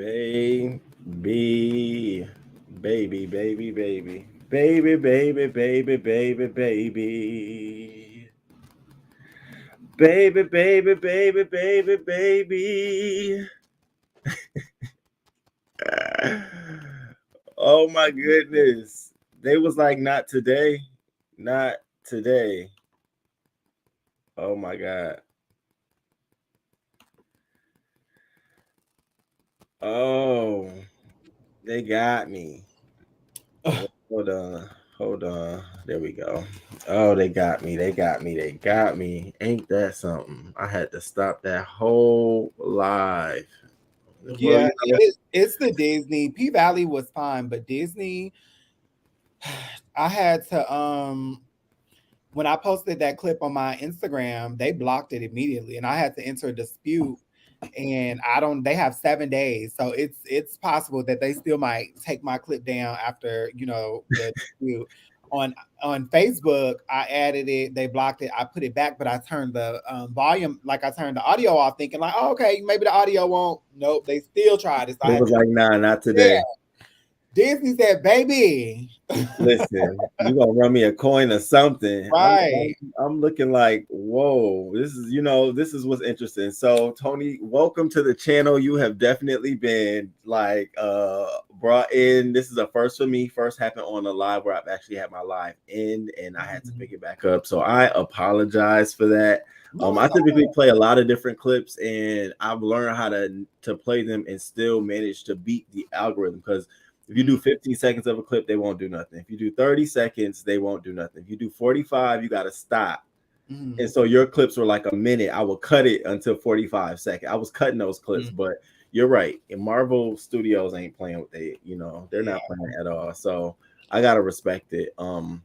Baby, baby, baby, baby, baby, baby, baby, baby, baby, baby, baby, baby, baby, baby. Oh my goodness. They was like, not today, not today. Oh my God. Oh, they got me. Hold on. Hold on. There we go. Oh, they got me. They got me. They got me. Ain't that something? I had to stop that whole live. Well, Yeah, it's the Disney. P Valley was fine, but Disney, I had to when I posted that clip on my Instagram, they blocked it immediately, and I had to enter a dispute. And I don't. They have 7 days, so it's possible that they still might take my clip down after the dispute. On on Facebook, I added it. They blocked it. I put it back, but I turned the volume, like I turned the audio off, thinking like, oh, okay, maybe the audio won't. Nope, they still tried it. So I it had was to. like, nah, not Yeah, today. Disney said, baby, Listen, you gonna run me a coin or something. right. I'm looking like, whoa, this is what's interesting. So Tony, welcome to the channel. You have definitely been like brought in. This is a first for me. First happened on a live where I've actually had my live end and I had to pick it back up. So I apologize for that. No, I it's typically play a lot of different clips and I've learned how to play them and still manage to beat the algorithm because if you do 15 seconds of a clip, they won't do nothing. If you do 30 seconds, they won't do nothing. If you do 45, you got to stop. mm-hmm. And so your clips were like a minute. I will cut it until 45 seconds. I was cutting those clips, but you're right. And Marvel Studios ain't playing with they're Yeah. not playing at all. So I gotta respect it. But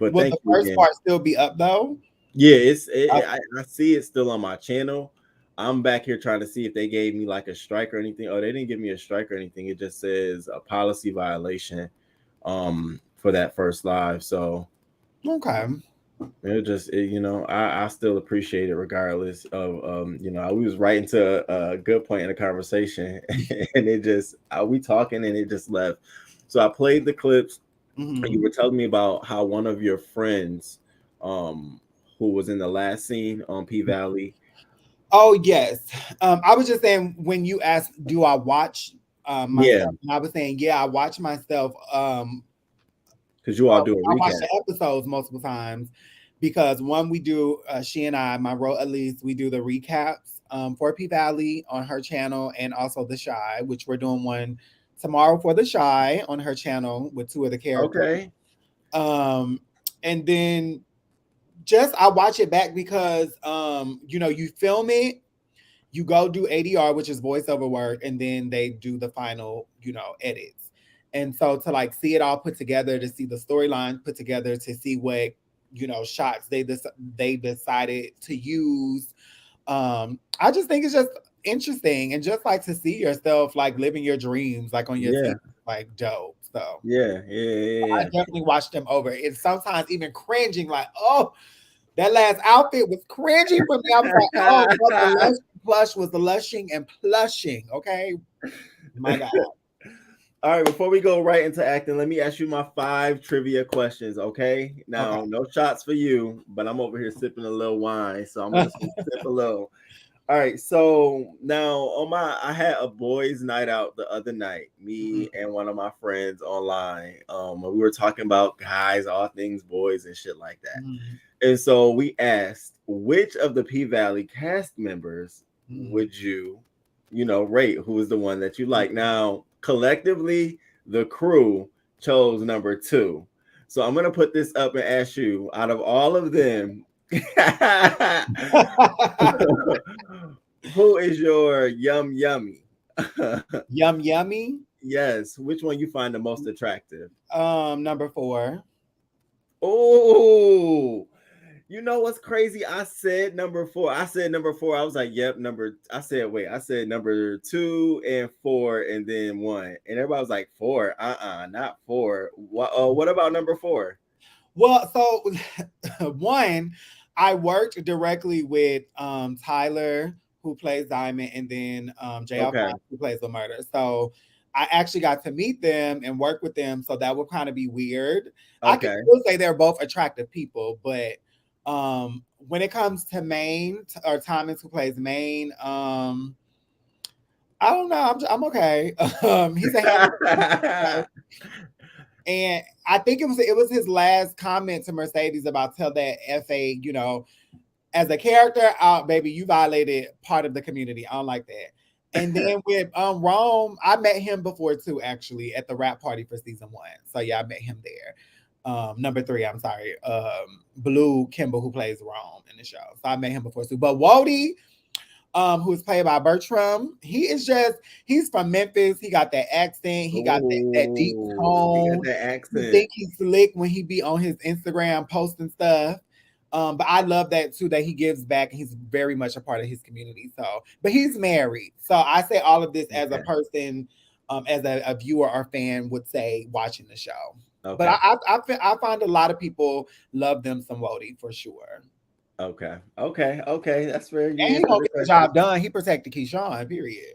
Will thank the you first again. part still be up though? Yeah, Okay. I see it still on my channel. I'm back here trying to see if they gave me like a strike or anything. Oh, they didn't give me a strike or anything. It just says a policy violation for that first live. So Okay. I still appreciate it regardless of we was right into a good point in the conversation and it just we talking and it just left. So I played the clips. You Mm-hmm. were telling me about how one of your friends um who was in the last scene on P Valley. Oh yes. I was just saying when you asked, do I watch Yeah, myself? And I was saying, yeah, I watch myself. because you all do a I watch recap. the episodes multiple times because one we do, she and I, my role at least, we do the recaps for P Valley on her channel and also the Shy, which we're doing one tomorrow for the Shy on her channel with two of the characters. Okay. Um, and then just I watch it back because you film it, you go do ADR, which is voiceover work, and then they do the final, edits. And so to like see it all put together, to see the storyline put together, to see what shots they decided to use. I just think it's just interesting and just like to see yourself like living your dreams like on your Yeah. TV, like dope. So Yeah. Yeah. Yeah. I Yeah. definitely watch them over. It's sometimes even cringing, like, oh, that last outfit was cringy for me. I was like, oh, but the lush plush was the lushing and plushing. Okay. My God. All right, before we go right into acting, let me ask you my 5 trivia questions, okay? Okay. Now, no shots for you, but I'm over here sipping a little wine, so I'm just gonna sip a little. All right, so now I had a boys' night out the other night, me and one of my friends online. We were talking about guys, all things boys and shit like Mhm, that. And so we asked, which of the P Valley cast members mhm, would rate who is the one that you like? Now, collectively, the crew chose number 2. So I'm gonna put this up and ask you, out of all of them, mhm. who is your yummy? Yum yummy. Yes, which one you find the most attractive? Number 4. Oh, you know what's crazy? I said number 4. I said number 4. I was like, yep, number. I said wait. I said number 2 and 4 and then 1. And everybody was like 4. Not 4. What about number 4? Well, so one, I worked directly with Tyler, who plays Diamond, and then JL Okay. who plays the murder. So I actually got to meet them and work with them. So that would kind of be weird. I can Okay. still say they're both attractive people, but when it comes to Maine or Thomas who plays Maine, I don't know. I'm okay. He's a handsome, and I think it was his last comment to Mercedes about tell that FA, as a character, baby, you violated part of the community. I don't like that. And then with Rome, I met him before too, actually, at the rap party for season 1. So yeah, I met him there. Number 3, I'm sorry. Blue Kimball, who plays Rome in the show. So I met him before too. But Wody, who's played by Bertram, he's from Memphis. He got that accent, he got that deep Oh, he got tone. that You accent. think he's slick when he be on his Instagram posting stuff. But I love that too, that he gives back and he's very much a part of his community. So, but he's married. So I say all of this as a Okay. person, as a viewer or fan would say watching the show. But Okay. I find a lot of people love them some Wody for sure. Okay. Okay. Okay. That's fair. You And he answered gonna the get the question. job done. He protected Keyshawn, period.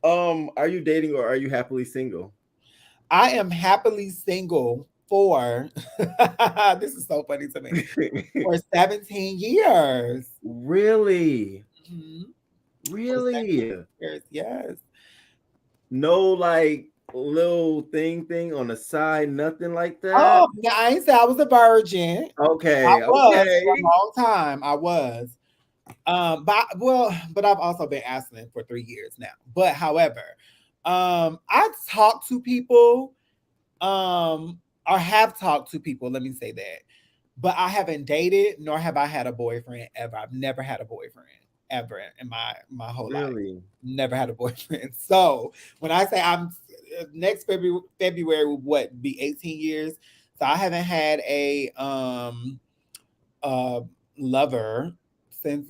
Are you dating or are you happily single? I am happily single for this is so funny to me. For 17 years. Really? Mhm. For Really? 17 years, yes. No, like little thing on the side, nothing like that. Oh, yeah, I ain't say I was a virgin. I Okay, was for a okay. long time. I was. But I've also been asking for 3 years now. But however, I talk to people, or have talked to people, let me say that. But I haven't dated, nor have I had a boyfriend ever. I've never had a boyfriend ever in my whole life. Really? Never had a boyfriend. So when I say I'm next February would what be 18 years. So I haven't had a uh lover since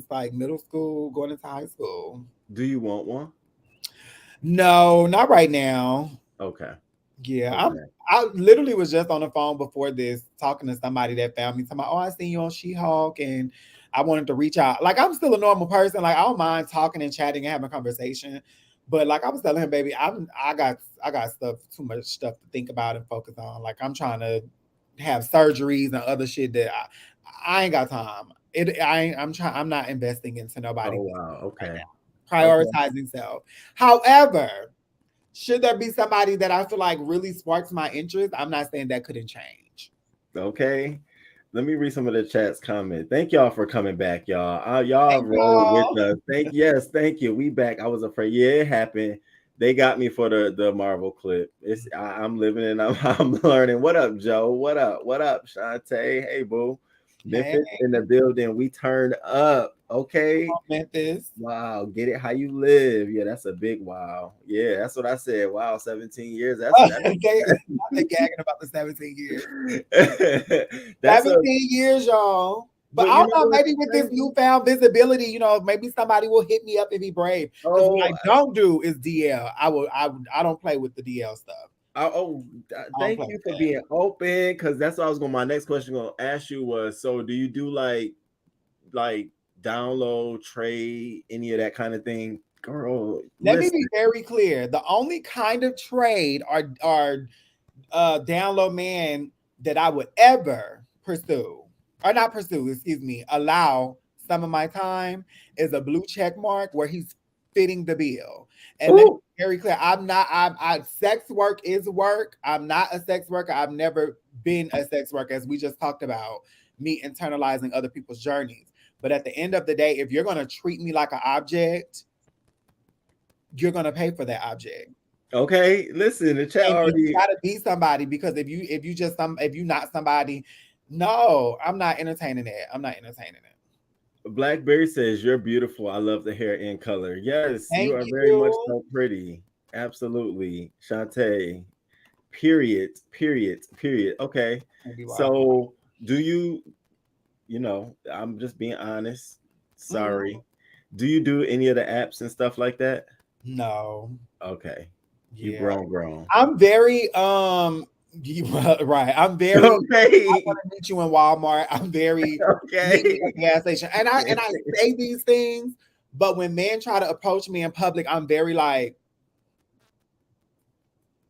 like middle school, going into high school. Do you want one? No, not right now. Okay. Yeah, Okay. I literally was just on the phone before this talking to somebody that found me. Talking about, oh, I seen you on She-Hulk, and I wanted to reach out. Like I'm still a normal person. Like I don't mind talking and chatting and having a conversation. But like I was telling him, baby, I got too much stuff to think about and focus on. Like I'm trying to have surgeries and other shit that I ain't got time. I'm not investing into nobody Oh wow. right Okay. now. Okay. Prioritizing self. However, should there be somebody that I feel like really sparks my interest? I'm not saying that couldn't change. Okay. Let me read some of the chat's comment. Thank y'all for coming back, y'all. Y'all Thank rolled with y'all. us. Thank you. We back. I was afraid. Yeah, it happened. They got me for the Marvel clip. I'm living and I'm learning. What up, Joe? What up? What up, Shantae? Hey, boo. Hey, Memphis in the building. We turned up. Okay. Memphis. Wow. Get it how you live. Yeah, that's a big wow. Yeah, that's what I said. Wow, 17 years. That's I've been gagging about the 17 years. that's a 17 years, y'all. But but I you don't know know, what's maybe with this crazy? newfound visibility, maybe somebody will hit me up and be brave. Because what Oh, I don't do is DL. I don't play with the DL stuff. I don't thank play you with for that. being open because that's what I was going. My next question going to ask you was, so do you do like download, trade, any of that kind of thing? Girl, Let me listen. be very clear. The only kind of trade or download man that I would ever pursue, or not pursue, excuse me, allow some of my time is a blue check mark where he's fitting the bill. And let me Ooh, be very clear, sex work is work. I'm not a sex worker. I've never been a sex worker, as we just talked about, me internalizing other people's journeys. But at the end of the day, if you're going to treat me like an object, you're going to pay for that object. okay. Listen, the chat And you already. gotta be somebody, because if you not somebody, no, I'm not entertaining it. I'm not entertaining it. Blackberry says you're beautiful. I love the hair and color. Yes, you Thank are very much you. so pretty. Absolutely, Shantae. Period. Period. Period. Okay. Maybe why. So, do you? I'm just being honest. Mhm. Sorry. Do you do any of the apps and stuff like that? No. Okay. You Yeah. grown. I'm very Right. I'm very. I Okay. want to meet you in Walmart. I'm very meet me Okay. at the gas station, and I say these things, but when men try to approach me in public, I'm very like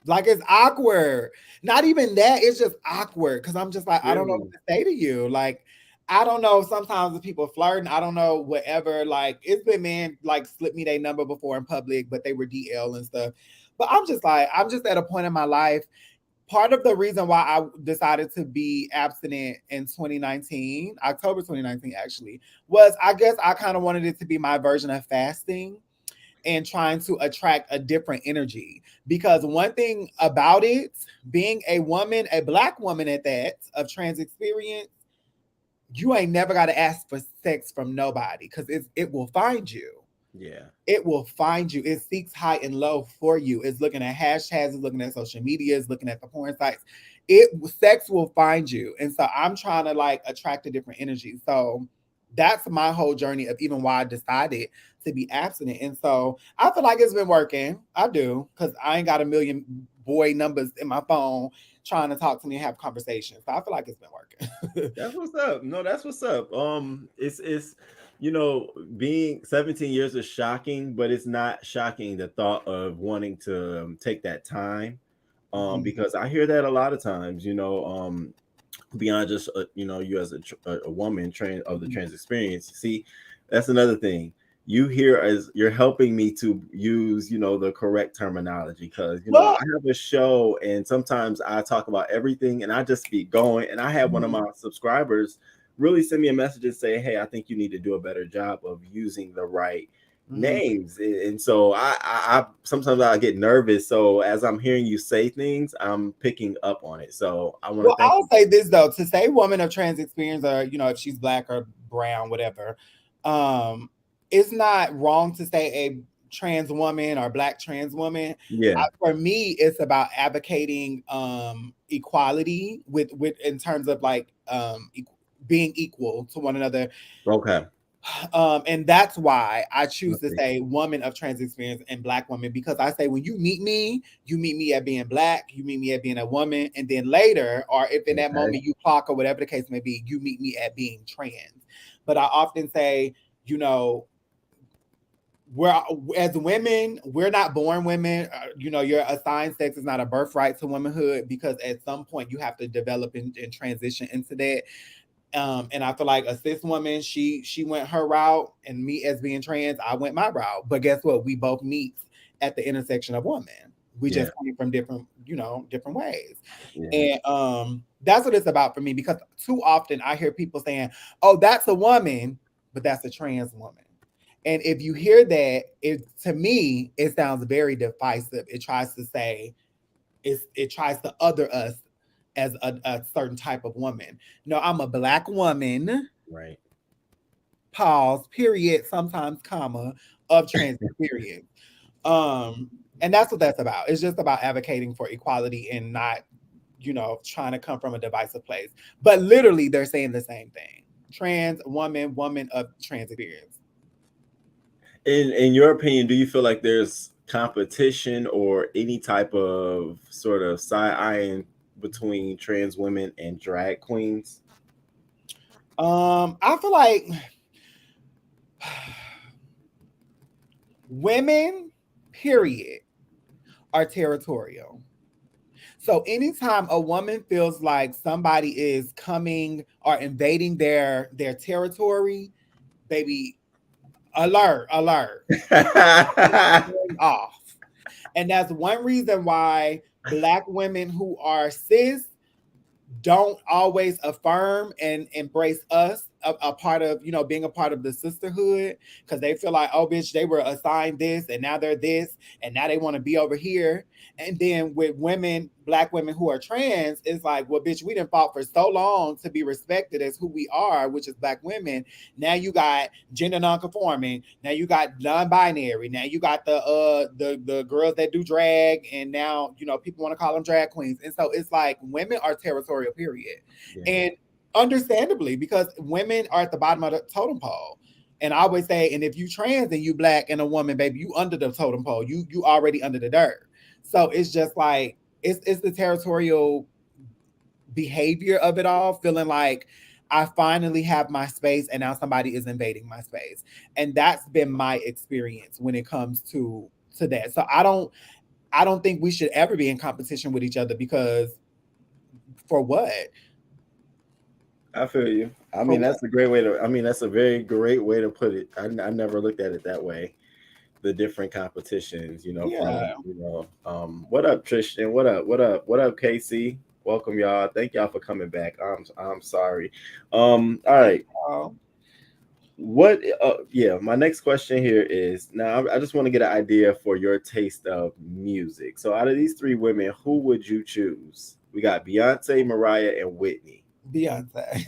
it's awkward. Not even that, it's just awkward because I'm just like, I don't know what Really? to say to you. Like, I don't know. Sometimes the people flirting, I don't know, whatever. Like, it's been men like slip me their number before in public, but they were DL and stuff. But I'm just like, I'm just at a point in my life. Part of the reason why I decided to be abstinent in 2019, October 2019, actually, was I guess I kind of wanted it to be my version of fasting and trying to attract a different energy. Because one thing about it, being a woman, a black woman at that, of trans experience, you ain't never got to ask for sex from nobody because it will find you. Yeah. It will find you. It seeks high and low for you. It's looking at hashtags, it's looking at social media, it's looking at the porn sites. It sex will find you. And so I'm trying to like attract a different energy. So that's my whole journey of even why I decided to be abstinent. And so I feel like it's been working. I do, because I ain't got a million boy numbers in my phone trying to talk to me and have conversations. So I feel like it's been working. That's what's up. No, that's what's up. It's being 17 years is shocking, but it's not shocking the thought of wanting to take that time. Mhm. Because I hear that a lot of times, beyond just you as a woman trans of the Mhm. trans experience. See, that's another thing. You here as you're helping me to use the correct terminology, because I Well, have a show and sometimes I talk about everything and I just be going, and I had one of mhm, my subscribers really send me a message and say, hey, I think you need to do a better job of using the right mhm. names. And so I sometimes I get nervous, so as I'm hearing you say things, I'm picking up on it, so I want to Well, thank I'll you. say this though, to say woman of trans experience, or if she's black or brown, whatever, um, it's not wrong to say a trans woman or black trans woman. Yeah. For me, it's about advocating equality with in terms of like being equal to one another. Okay. And that's why I choose to Okay. say woman of trans experience and black woman, because I say when you meet me at being black, you meet me at being a woman, and then later, or if in that Okay. moment you clock or whatever the case may be, you meet me at being trans. But I often say, you know, we're as women, we're not born women. Your assigned sex is not a birthright to womanhood, because at some point you have to develop and transition into that. And I feel like a cis woman, she went her route, and me as being trans, I went my route. But guess what? We both meet at the intersection of woman. We Yeah. just coming from different ways. Yeah. And that's what it's about for me, because too often I hear people saying, "Oh, that's a woman, but that's a trans woman." And if you hear that, it to me it sounds very divisive. It tries to say it tries to other us as a certain type of woman. No, I'm a black woman, Right. pause, period, sometimes comma, of trans experience. Um, and that's what that's about. It's just about advocating for equality and not, trying to come from a divisive place. But literally they're saying the same thing. Trans woman, woman of trans experience. In your opinion, do you feel like there's competition or any type of sort of side eyeing between trans women and drag queens? I feel like women, period, are territorial. So anytime a woman feels like somebody is coming or invading their territory, baby, alert, alert, going off. And that's one reason why black women who are cis don't always affirm and embrace us, a part of being a part of the sisterhood, because they feel like, oh bitch, they were assigned this and now they're this and now they want to be over here. And then with women, black women who are trans, it's like, well bitch, we didn't fought for so long to be respected as who we are, which is black women. Now you got gender non-conforming, now you got non-binary, now you got the girls that do drag, and now people want to call them drag queens. And so it's like women are territorial, period. Yeah. And understandably, because women are at the bottom of the totem pole. And I always say, and if you trans and you black and a woman, baby, you under the totem pole, you already under the dirt. So it's just like it's the territorial behavior of it all, feeling like I finally have my space and now somebody is invading my space. And that's been my experience when it comes to that. So I don't think we should ever be in competition with each other, because for what? I feel you. I For mean, what? that's a great way to. I mean, that's a very great way to put it. I never looked at it that way. The different competitions, from Yeah. what up, Tristan? What up? What up? What up, Casey? Welcome, y'all. Thank y'all for coming back. I'm sorry. All Hey, right. y'all. What? Yeah. My next question here is now. I just want to get an idea for your taste of music. So, out of these three women, who would you choose? We got Beyonce, Mariah, and Whitney. Beyonce.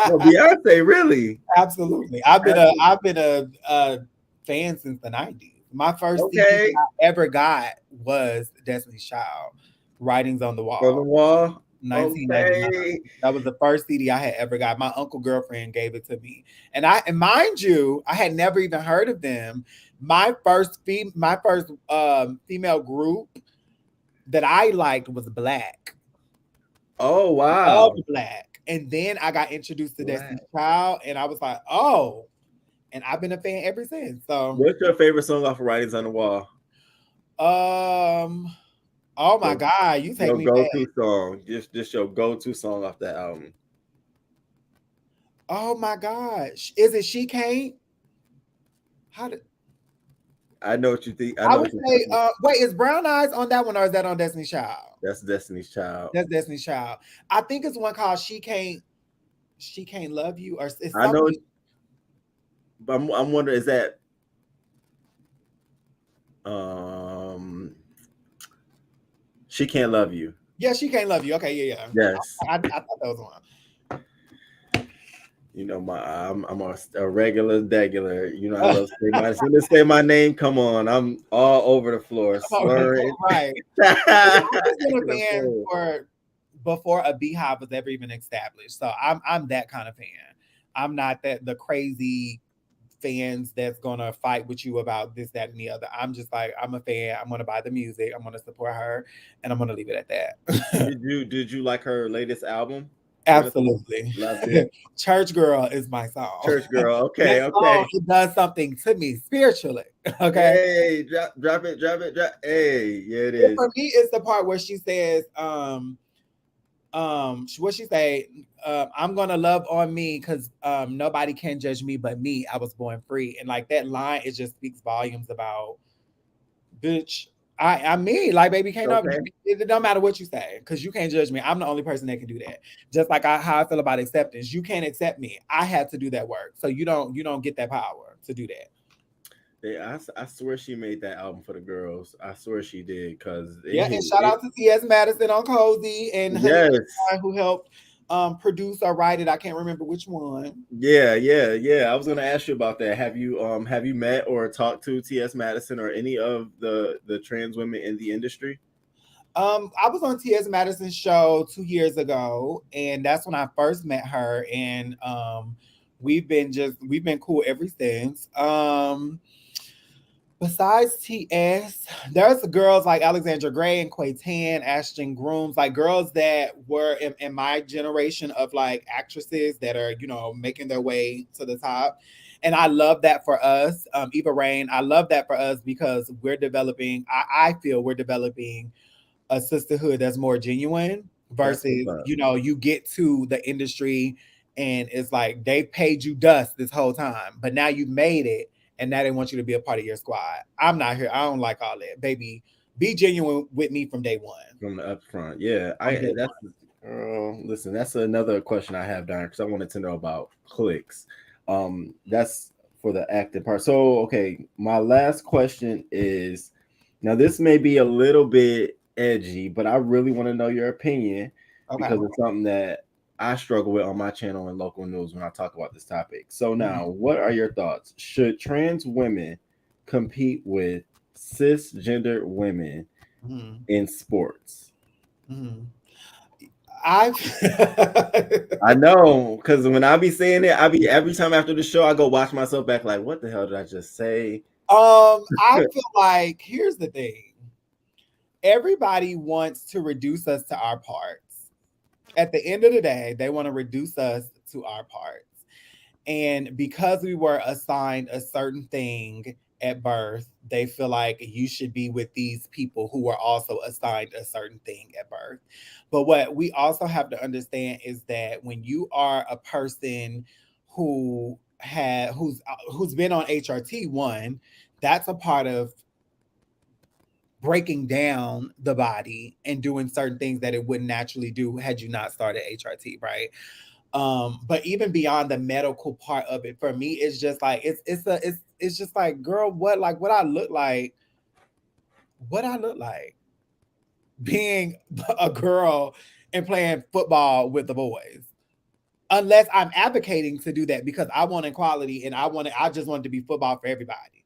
No, Beyonce, really? Absolutely. I've been a fan since the 90s. My first CD Okay. I ever got was Destiny's Child, Writings on the For the Wall, wall. 1999. Okay. That was the first CD I had ever got. My uncle girlfriend gave it to me. And mind you, I had never even heard of them. My first female group that I liked was Black. Oh wow. Loved Black. And then I got introduced to Black. Destiny's Child, and I was like, oh, and I've been a fan ever since. So, What's your favorite song off of Writings on the Wall? um, oh my Your God, you take your me back. go-to song. Just your go-to song off that album. Oh my gosh, is it She Can't? How did I know what you think. I I know would what you're say? talking about. Wait, is Brown Eyes on that one, or is that on Destiny's Child? That's Destiny's Child. That's Destiny's Child. I think it's one called She Can't. She Can't Love You, or it's I know, something. but I'm wondering, is that um She Can't Love You? Yeah, She Can't Love You. Okay, yeah, yeah. Yes. I thought that was one. I'm a regular degular. I love to say my as soon as say my name, come on. I'm all over the floor, slurring. Right. I've been a Acting a fan fool. for before a beehive was ever even established. So I'm that kind of fan. I'm not that the crazy fans that's gonna fight with you about this, that, and the other. I'm just like, I'm a fan. I'm gonna buy the music. I'm gonna support her, and I'm gonna leave it at that. Did you like her latest album? Latest album? Absolutely. Loved it. Church Girl is my song. Church girl. That Okay, song, okay. it does something to me spiritually. Okay. Hey, drop it, drop it, drop. Hey, yeah, it And is. for me, it's the part where she says, what she say, I'm gonna love on me because nobody can judge me but me. I was born free. And like that line, it just speaks volumes about, bitch, I'm me. Like, baby, can't no, Okay. it don't matter what you say, because you can't judge me. I'm the only person that can do that. Just like how I feel about acceptance. You can't accept me. I had to do that work. So you don't get that power to do that. Yeah, I swear she made that album for the girls. I swear she did because it Yeah, hit and shout it. out to T.S. Madison on Cozy and Honey Yes. who helped produce or write it. I can't remember which one. Yeah, yeah, yeah. I was gonna ask you about that. Have you met or talked to T.S. Madison or any of the trans women in the industry? I was on T.S. Madison's show 2 years ago, and that's when I first met her. And we've been cool ever since. Besides TS, there's girls like Alexandra Gray and Quay Tan, Ashton Grooms, like girls that were in my generation of like actresses that are, making their way to the top. And I love that for us. Eva Rain, I love that for us because we're developing, I feel we're developing a sisterhood that's more genuine That's what's versus, up. you get to the industry and it's like they paid you dust this whole time, but now you made it and now they want you to be a part of your squad. I'm not here. I don't like all that. Baby, be genuine with me from day one. From the upfront. Yeah, From day that's listen, that's another question I have down because I wanted to know about clicks. That's for the acting part. So okay, my last question is now this may be a little bit edgy, but I really want to know your opinion one. because Okay. it's something that I struggle with on my channel and local news when I talk about this topic. So now, Mhm. what are your thoughts? Should trans women compete with cisgender women Mhm. in sports? Mhm. I've I know, because when I be saying it, I be every time after the show, I go watch myself back, like, what the hell did I just say? I feel like here's the thing. Everybody wants to reduce us to our parts. At the end of the day, they want to reduce us to our parts. And because we were assigned a certain thing at birth, they feel like you should be with these people who were also assigned a certain thing at birth. But what we also have to understand is that when you are a person who who's been on HRT one, that's a part of breaking down the body and doing certain things that it wouldn't naturally do had you not started HRT, right? But even beyond the medical part of it, for me, it's just like it's just like, girl, what I look like, what I look like being a girl and playing football with the boys. Unless I'm advocating to do that because I want equality and I just want it to be football for everybody.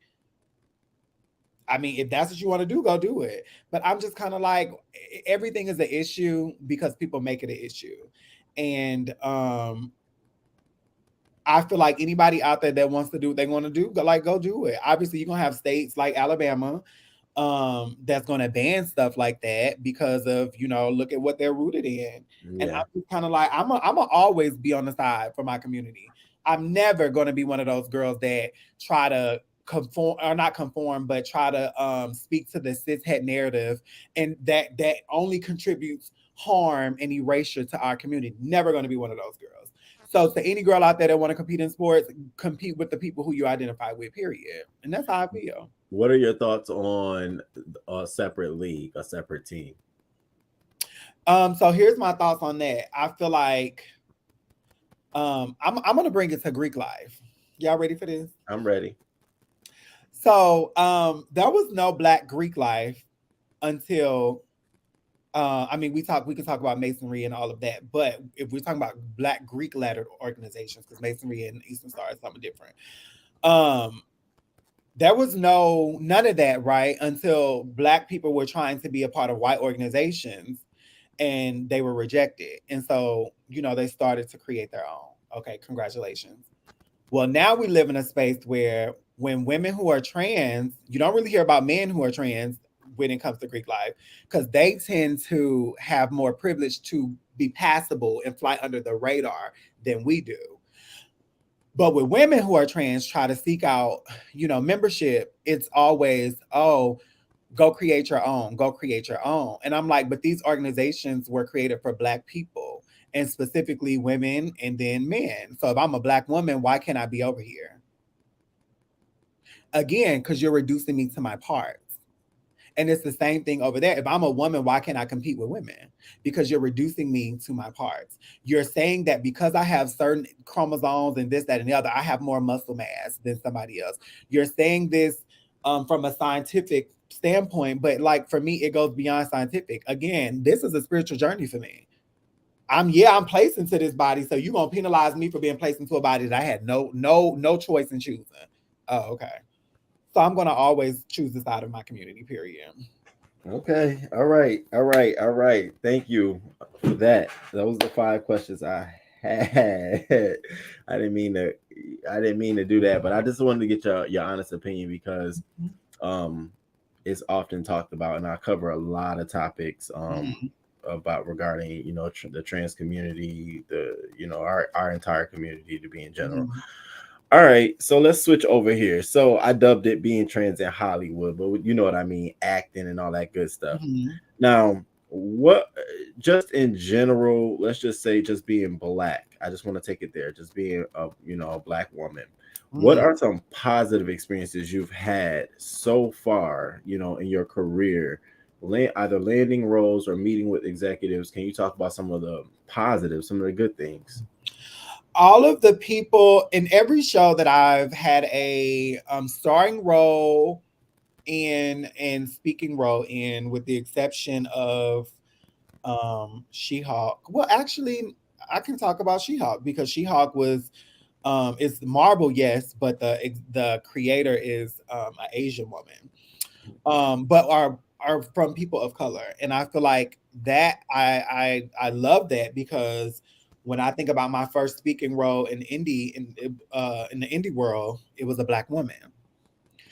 I mean, if that's what you want to do, go do it. But I'm just kind of like, everything is an issue because people make it an issue. And I feel like anybody out there that wants to do what they want to do, go do it. Obviously, you're gonna have states like Alabama, that's gonna ban stuff like that because of, look at what they're rooted in. And I'm Yeah. just kind of like, I'm always be on the side for my community. I'm never gonna be one of those girls that try to conform, or not conform, but try to speak to the cishet narrative, and that only contributes harm and erasure to our community. Never gonna be one of those girls. So to any girl out there that want to compete in sports, compete with the people who you identify with, period. And that's how I feel. What are your thoughts on a separate league, a separate team? So here's my thoughts on that. I feel like I'm gonna bring it to Greek life. Y'all ready for this? I'm ready. So there was no Black Greek life until I mean, we can talk about masonry and all of that, but if we're talking about Black Greek lettered organizations, because masonry and Eastern Star is something different. Um, there was none of that, right, until Black people were trying to be a part of white organizations and they were rejected, and so they started to create their own. Okay, congratulations. Well, now we live in a space where when women who are trans, you don't really hear about men who are trans when it comes to Greek life, because they tend to have more privilege to be passable and fly under the radar than we do. But with women who are trans try to seek out, membership, it's always, oh, go create your own, go create your own. And I'm like, but these organizations were created for Black people, and specifically women and then men. So if I'm a Black woman, why can't I be over here? Again, because you're reducing me to my parts. And it's the same thing over there. If I'm a woman, why can't I compete with women? Because you're reducing me to my parts. You're saying that because I have certain chromosomes and this, that, and the other, I have more muscle mass than somebody else. You're saying this from a scientific standpoint, but like for me, it goes beyond scientific. Again, this is a spiritual journey for me. I'm placed into this body, so you're gonna penalize me for being placed into a body that I had no choice in choosing. Oh, okay. So I'm gonna always choose the side of my community, period. Okay. All right. All right. All right. Thank you for that. Those are the five questions I had. I didn't mean to I didn't mean to do that, but I just wanted to get your honest opinion because um it's often talked about, and I cover a lot of topics Mm-hmm. about regarding the trans community, our entire community to be in general. Mm-hmm. All right, so let's switch over here. So I dubbed it being trans in Hollywood, but you know what I mean, acting and all that good stuff. Mm-hmm. Now, what just in general, let's just say just being Black. I just want to take it there, just being a Black woman. What Mm-hmm. are some positive experiences you've had so far, in your career, either landing roles or meeting with executives? Can you talk about some of the positives, some of the good things? All of the people in every show that I've had a starring role in and speaking role in, with the exception of She-Hulk. Well, actually, I can talk about She-Hulk because She-Hulk was it's Marvel, yes, but the creator is an Asian woman, but are from people of color, and I feel like that I love that because when I think about my first speaking role in the indie world, it was a Black woman.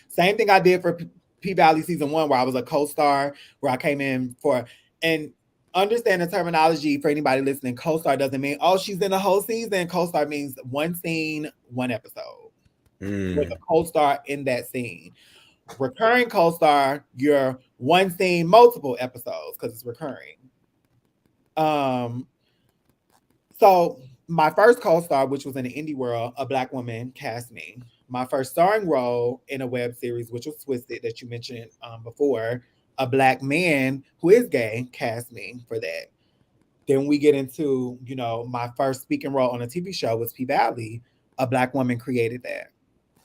Same thing I did for P Valley season one, where I was a co-star, where I came in for, and understand the terminology for anybody listening. Co-star doesn't mean, oh, she's in the whole season. Co-star means one scene, one episode with a Mm. co-star in that scene. Recurring co-star, you're one scene, multiple episodes because it's recurring. Um, so my first co-star, which was in the indie world, a black woman cast me. My first starring role in a web series, which was Twisted, that you mentioned before, a black man who is gay cast me for that. Then we get into, my first speaking role on a TV show was P Valley. A black woman created that,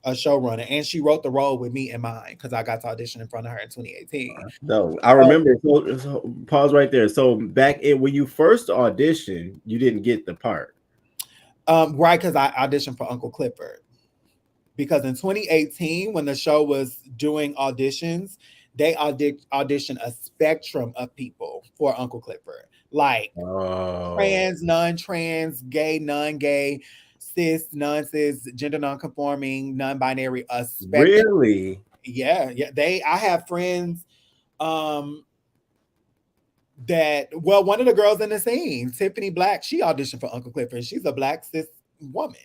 a showrunner, and she wrote the role with me in mind because I got to audition in front of her in 2018. No, I So, remember. So pause right there. So back in when you first auditioned, you didn't get the part. right, because I auditioned for Uncle Clifford. Because in 2018, when the show was doing auditions, they auditioned a spectrum of people for Uncle Clifford, like Oh, trans, non-trans, gay, non-gay, cis, non-cis, gender non-conforming, non-binary, a spectrum. really? Yeah, yeah. I have friends um that, well, one of the girls in the scene, Tiffany Black, she auditioned for Uncle Clifford. She's a black cis woman.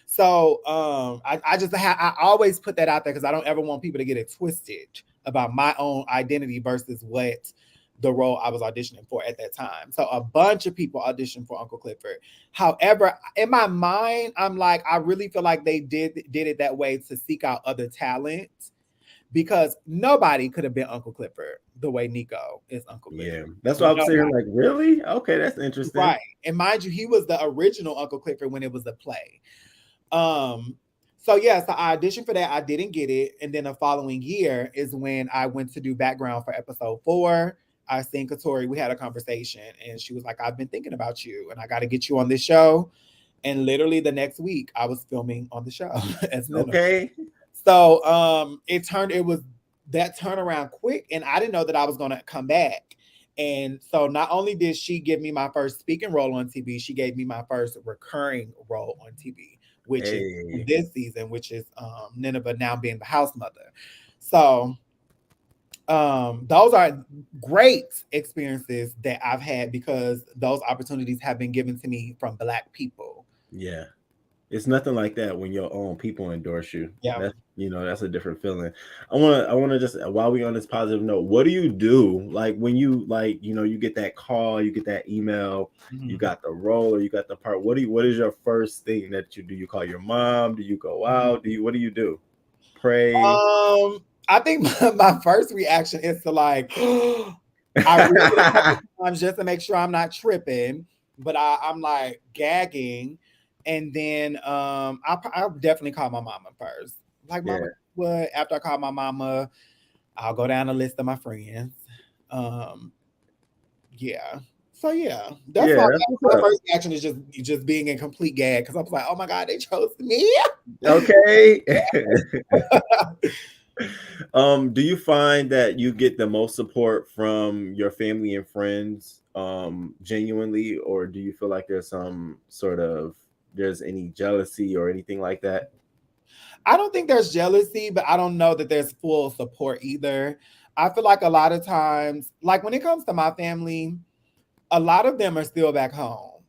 So I just I always put that out there because I don't ever want people to get it twisted about my own identity versus what the role I was auditioning for at that time. So a bunch of people auditioned for Uncle Clifford. However, in my mind, I'm like, I really feel like they did it that way to seek out other talent because nobody could have been Uncle Clifford the way Nico is Uncle Yeah, Clifford. that's what I was saying. Nobody. Like, really? Okay, that's interesting. Right. And mind you, he was the original Uncle Clifford when it was a play. Um, so yeah, so I auditioned for that. I didn't get it. And then the following year is when I went to do background for episode 4. I seen Katori, we had a conversation, and she was like, I've been thinking about you and I got to get you on this show. And literally the next week I was filming on the show as Nineveh. Okay. So it was that turnaround quick, and I didn't know that I was gonna come back. And so not only did she give me my first speaking role on TV, she gave me my first recurring role on TV, which is Hey. this season, which is Nineveh now being the house mother. So those are great experiences that I've had because those opportunities have been given to me from black people. Yeah. It's nothing like that when your own people endorse you. Yeah. That's a different feeling. I wanna just while we on this positive note, what do you do like when you like, you get that call, you get that email, you Mhm. got the role or you got the part. What is your first thing that you do? You call your mom? Do you go Mhm. out? What do you do? Pray? I think my first reaction is to like, I read it a couple times just to make sure I'm not tripping, but I'm like gagging, and then I'll definitely call my mama first. Like, mama, Yeah. what? After I call my mama, I'll go down the list of my friends. Um, yeah. So yeah, that's Yeah, my that's what's my up. first reaction is just being in complete gag because I was like, oh my god, they chose me. Okay. Do you find that you get the most support from your family and friends, genuinely, or do you feel like there's any jealousy or anything like that? I don't think there's jealousy, but I don't know that there's full support either. I feel like a lot of times, like when it comes to my family, a lot of them are still back home.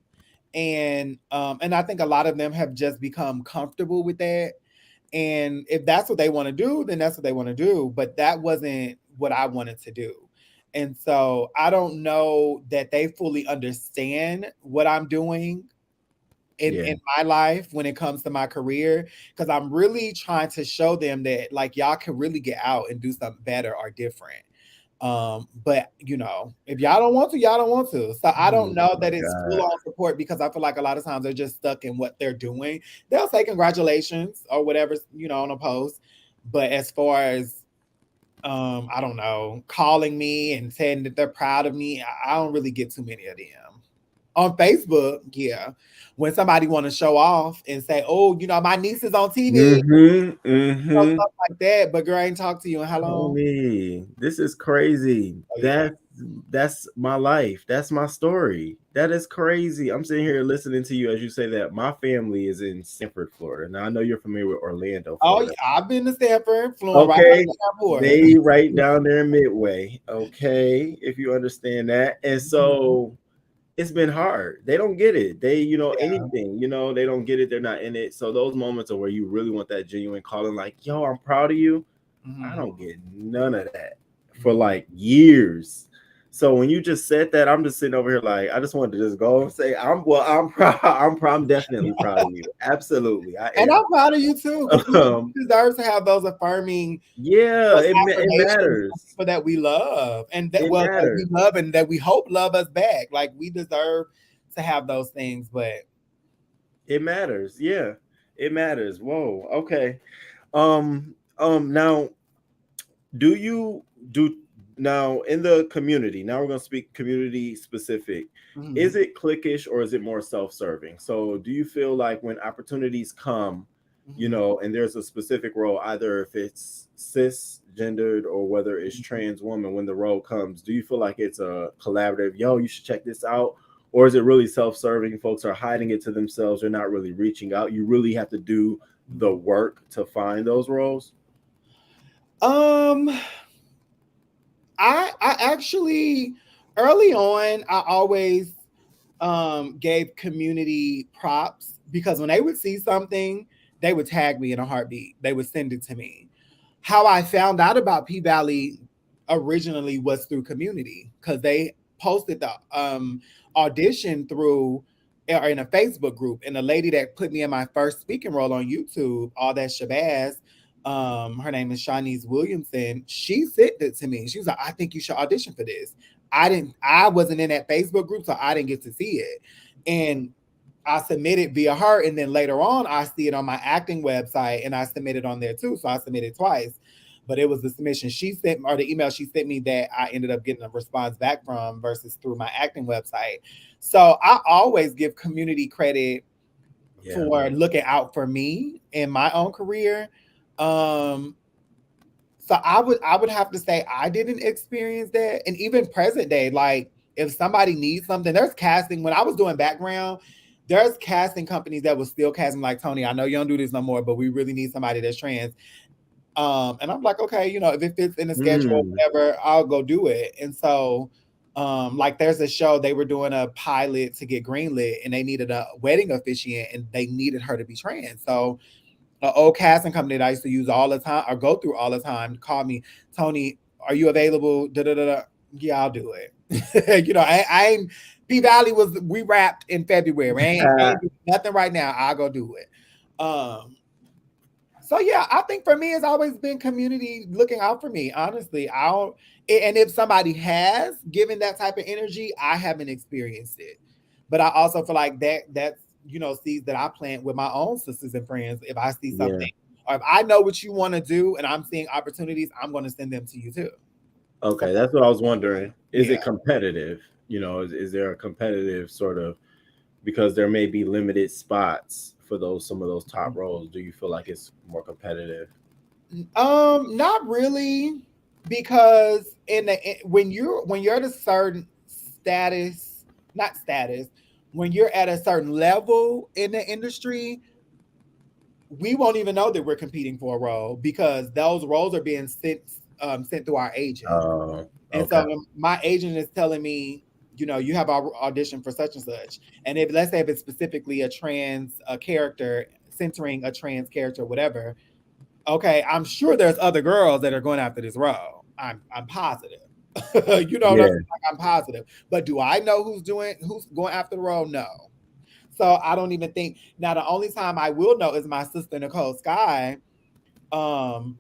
And I think a lot of them have just become comfortable with that. And if that's what they want to do, then that's what they want to do. But that wasn't what I wanted to do. And so I don't know that they fully understand what I'm doing Yeah, in my life when it comes to my career because I'm really trying to show them that like y'all can really get out and do something better or different. But if y'all don't want to, y'all don't want to. So I don't oh know my that it's full god. on support because I feel like a lot of times they're just stuck in what they're doing. They'll say congratulations or whatever, on a post. But as far as I don't know, calling me and saying that they're proud of me, I don't really get too many of them. On Facebook, yeah. When somebody want to show off and say, "Oh, my niece is on TV," Mm-hmm. Mm-hmm. stuff like that. But girl, I ain't talked to you in how long? Tony, this is crazy. Oh yeah, That's that's my life. That's my story. That is crazy. I'm sitting here listening to you as you say that. My family is in Sanford, Florida. Now I know you're familiar with Orlando, Oh, Florida. yeah, I've been to Stanford, flying right out Okay, the airport. they right down there midway. Okay, if you understand that. And Mhm. so it's been hard. They don't get it. They, Yeah. anything, they don't get it. They're not in it. So those moments are where you really want that genuine calling, like, yo, I'm proud of you. I Mhm. don't get none of that for like years. So when you just said that, I'm just sitting over here like I just wanted to just go and say I'm proud. I'm proud. I'm definitely proud of you. Absolutely, I And am. I'm proud of you too, because we Um, deserve to have those affirming, yeah, those it affirmations from matters. people that we love, and that It well that we matters. love and that we hope love us back. Like we deserve to have those things, but It matters. Yeah, it matters. Whoa. Okay. Now, do you do now in the community? Now we're gonna speak community specific. Is mhm, it cliquish or is it more self-serving? So, do you feel like when opportunities come, mhm, and there's a specific role, either if it's cisgendered or whether it's mhm. trans woman, when the role comes, do you feel like it's a collaborative? Yo, you should check this out. Or is it really self-serving? Folks are hiding it to themselves. They're not really reaching out. You really have to do the work to find those roles. um I actually early on I always gave community props because when they would see something, they would tag me in a heartbeat. They would send it to me. How I found out about P Valley originally was through community because they posted the audition through or in a Facebook group. And the lady that put me in my first speaking role on YouTube, All That Shabazz, her name is Shanice Williamson. She sent it to me. She was like, I think you should audition for this. I wasn't in that Facebook group, so I didn't get to see it. And I submitted via her, and then later on, I see it on my acting website, and I submitted on there too. So I submitted twice, but it was the submission she sent or the email she sent me that I ended up getting a response back from versus through my acting website. So I always give community credit Yeah. for looking out for me in my own career. Um, so I would have to say I didn't experience that. And even present day, like if somebody needs something, there's casting. When I was doing background, there's casting companies that was still casting like Tony. I know you don't do this no more, but we really need somebody that's trans. And I'm like, okay, if it fits in the schedule, Mm, whatever, I'll go do it. And so, like there's a show they were doing a pilot to get greenlit, and they needed a wedding officiant, and they needed her to be trans. So an old casting company that I used to use all the time or go through all the time called me, Tony, are you available? Da, da, da, da. Yeah, I'll do it. I ain't P Valley was we wrapped in February. I ain't doing nothing right now. I'll go do it. So yeah, I think for me it's always been community looking out for me. Honestly, I don't. And if somebody has given that type of energy, I haven't experienced it. But I also feel like that's seeds that I plant with my own sisters and friends. If I see yeah. something, or if I know what you want to do, and I'm seeing opportunities, I'm going to send them to you too. So Okay, that's what I was wondering. Is yeah. it competitive? Is there a competitive sort of, because there may be limited spots for those some of those top roles? Do you feel like it's more competitive? Not really, because when you're at a certain status, not status, when you're at a certain level in the industry, we won't even know that we're competing for a role because those roles are being sent through our agent. Oh, And okay. so my agent is telling me, you have our audition for such and such. And if let's say if it's specifically a character centering a trans character, whatever, okay, I'm sure there's other girls that are going after this role. I'm positive. You know what I'm saying? Yeah. Like, I'm positive. But do I know who's going after the role? No. So I don't even think now the only time I will know is my sister Nicole Sky. Um,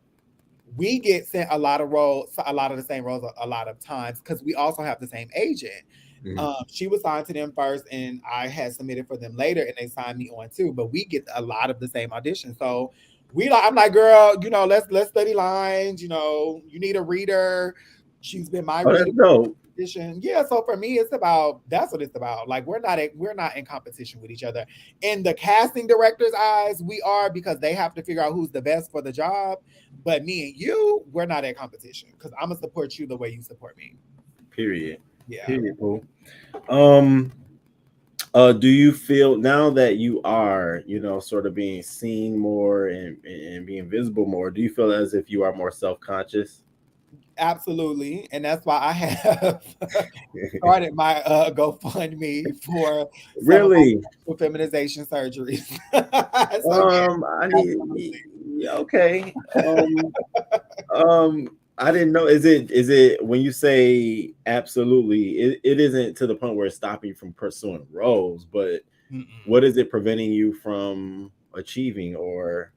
we get sent a lot of the same roles a lot of times because we also have the same agent. Mhm. She was signed to them first, and I had submitted for them later, and they signed me on too. But we get a lot of the same auditions, so I'm like, girl, let's study lines. You need a reader. She's been my Oh, reader. that's dope. Competition. Yeah, so for me, that's what it's about. Like we're not in competition with each other. In the casting director's eyes, we are because they have to figure out who's the best for the job. But me and you, we're not at competition because I'm gonna support you the way you support me. Period. Yeah. Period. Boo. Um. Do you feel now that you are, sort of being seen more and being visible more? Do you feel as if you are more self conscious? Absolutely. And that's why I have started my GoFundMe for some of my Really? sexual feminization surgeries. So yeah, I need. absolutely. Okay. I didn't know. Is it when you say absolutely? It isn't to the point where it's stopping you from pursuing roles, but Mm-mm. what is it preventing you from achieving or?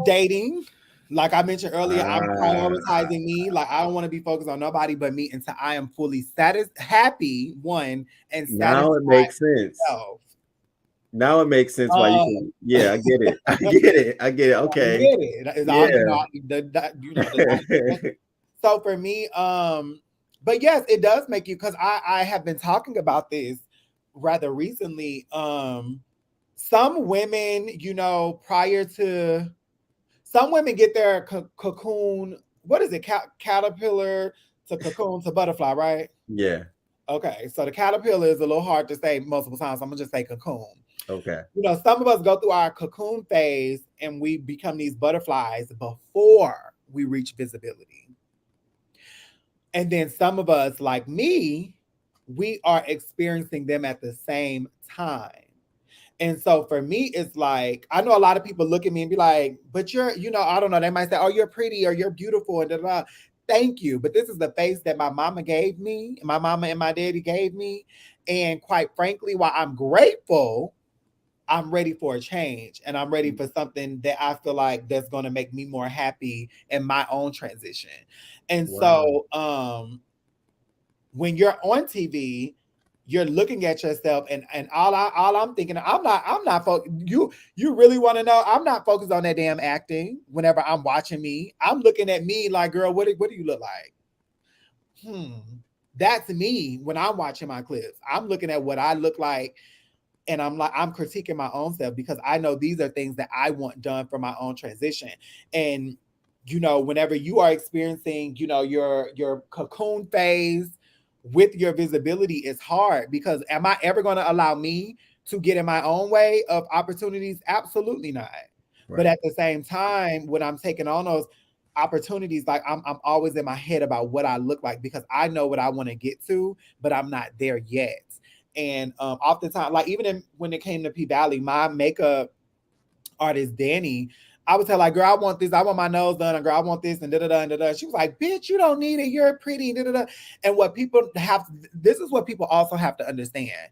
Dating. Like I mentioned earlier, I'm Ah, prioritizing me. Like I don't want to be focused on nobody but me until I am fully happy, one, and now it satisfied makes sense. myself. Now it makes sense why you Um, can. Yeah, I get it. I get it. I get it. I Okay. get it. It's all Yeah. the so for me, but yes, it does make you because I have been talking about this rather recently. Some women, prior to some women get their cocoon. What is it? Caterpillar to cocoon to butterfly, right? Yeah. Okay, so the caterpillar is a little hard to say multiple times. So I'm gonna just say cocoon. Okay. Some of us go through our cocoon phase and we become these butterflies before we reach visibility. And then some of us, like me, we are experiencing them at the same time. And so for me, it's like, I know a lot of people look at me and be like, but you're, I don't know, they might say, oh, you're pretty or you're beautiful and da, da, da. Thank you. But this is the face that my mama gave me, my mama and my daddy gave me. And quite frankly, while I'm grateful, I'm ready for a change and I'm ready for something that I feel like that's going to make me more happy in my own transition. And Wow. so when you're on TV, you're looking at yourself and all I'm thinking, I'm not you really want to know, I'm not focused on that damn acting whenever I'm watching me. I'm looking at me like, girl, what do you look like? That's me when I'm watching my clips. I'm looking at what I look like and I'm like, I'm critiquing my own self because I know these are things that I want done for my own transition. And whenever you are experiencing, your cocoon phase with your visibility, is hard because am I ever going to allow me to get in my own way of opportunities? Absolutely not. But Right. at the same time, when I'm taking on those opportunities, like I'm always in my head about what I look like because I know what I want to get to, but I'm not there yet. And oftentimes, like when it came to P Valley, my makeup artist Danny, I would tell like, girl, I want this, I want my nose done, and girl, I want this, and da da da and da da. She was like, bitch, you don't need it, you're pretty, da da da. And what people have, this is what people also have to understand.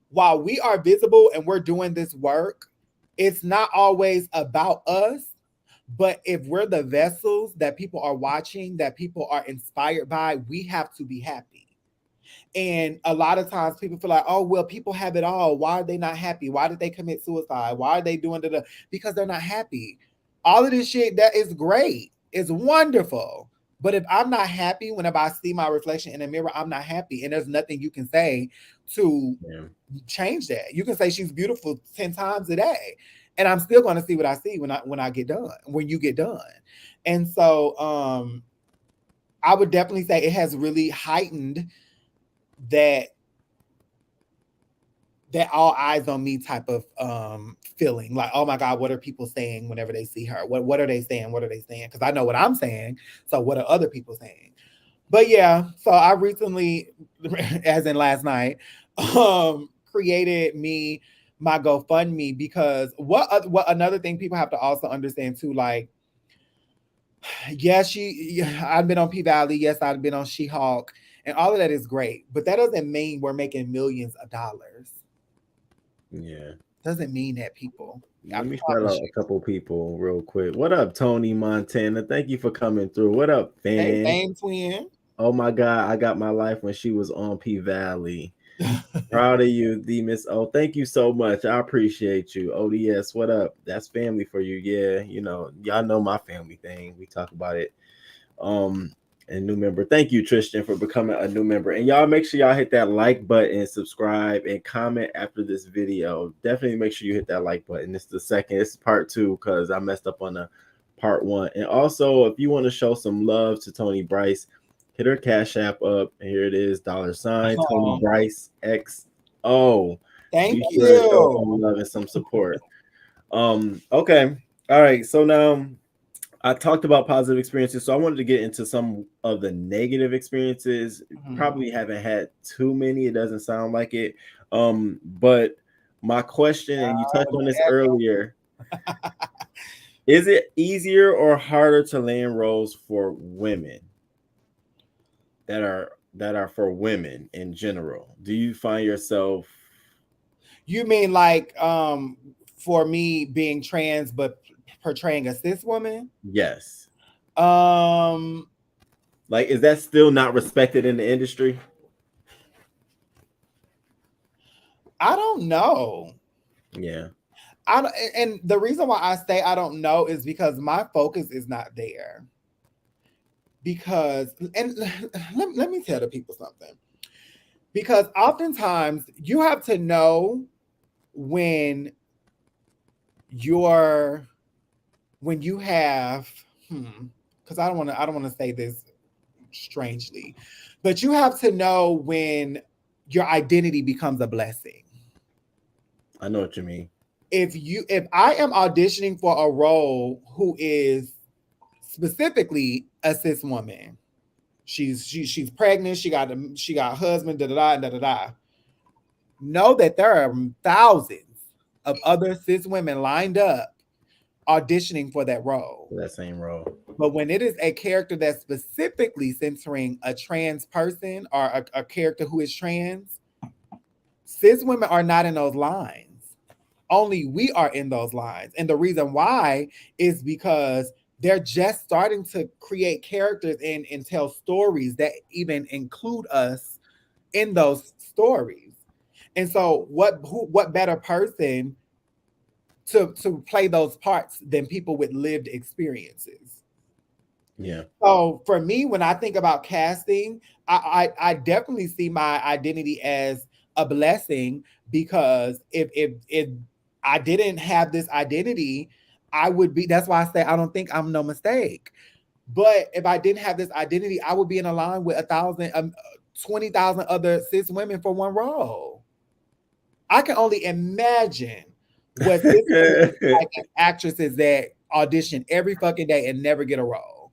While we are visible and we're doing this work, it's not always about us. But if we're the vessels that people are watching, that people are inspired by, we have to be happy. And a lot of times people feel like, oh, well, people have it all. Why are they not happy? Why did they commit suicide? Why are they doing that? Because they're not happy. All of this shit, that is great. It's wonderful. But if I'm not happy, whenever I see my reflection in the mirror, I'm not happy. And there's nothing you can say to Yeah. change that. You can say she's beautiful 10 times a day. And I'm still going to see what I see when I get done, when you get done. And so I would definitely say it has really heightened that all eyes on me type of feeling, like, oh my god, what are people saying whenever they see her? What are they saying? What are they saying? Because I know what I'm saying, so what are other people saying? But yeah, so I recently as in last night, created me my GoFundMe because what another thing people have to also understand too, like, yes, I've been on P Valley, yes, I've been on She Hulk, and all of that is great, but that doesn't mean we're making millions of dollars. Yeah. Doesn't mean that, people. I Let me shout promise out you. a couple people real quick. What up, Tony Montana? Thank you for coming through. What up, Hey, fan? fame twin. Oh my God, I got my life when she was on P Valley. Proud of you, the Miss O. Thank you so much. I appreciate you. ODS, what up? That's family for you. Yeah, y'all know my family thing. We talk about it. Um, and new member. Thank you, Tristan, for becoming a new member. And y'all make sure y'all hit that like button, subscribe, and comment after this video. Definitely make sure you hit that like button. This is the second. This is part two because I messed up on the part one. And also, if you want to show some love to Toni Bryce, Hit her Cash App up. Here it is, $ Toni Oh, Bryce XO. thank Be sure to show you. some love and some support. Okay. All right. So now I talked about positive experiences. So I wanted to get into some of the negative experiences. Mhm. Probably haven't had too many. It doesn't sound like it. But my question, and you touched on this earlier, is it easier or harder to land roles for women that are for women in general? Do you find yourself You mean like for me being trans but portraying a cis woman? yes? Um Like, is that still not respected in the industry? I don't know. Yeah. I don't, and the reason why I say I don't know is because my focus is not there. Because and let me tell the people something. Because oftentimes you have to know when you're when you have because I don't want to say this strangely, but you have to know when your identity becomes a blessing. I know what you mean. If I am auditioning for a role who is specifically a cis woman, she's pregnant, she got a husband, da da da da da. Know that there are thousands of other cis women lined up auditioning for that role. For that same role. But when it is a character that's specifically centering a trans person or a character who is trans, cis women are not in those lines. Only we are in those lines. And the reason why is because they're just starting to create characters and tell stories that even include us in those stories. And so what better person to play those parts than people with lived experiences? Yeah. So for me, when I think about casting, I definitely see my identity as a blessing because if I didn't have this identity, I would be. That's why I say I don't think I'm no mistake. But if I didn't have this identity, I would be in a line with 20,000 other cis women for one role. I can only imagine what cis women look like as actresses that audition every fucking day and never get a role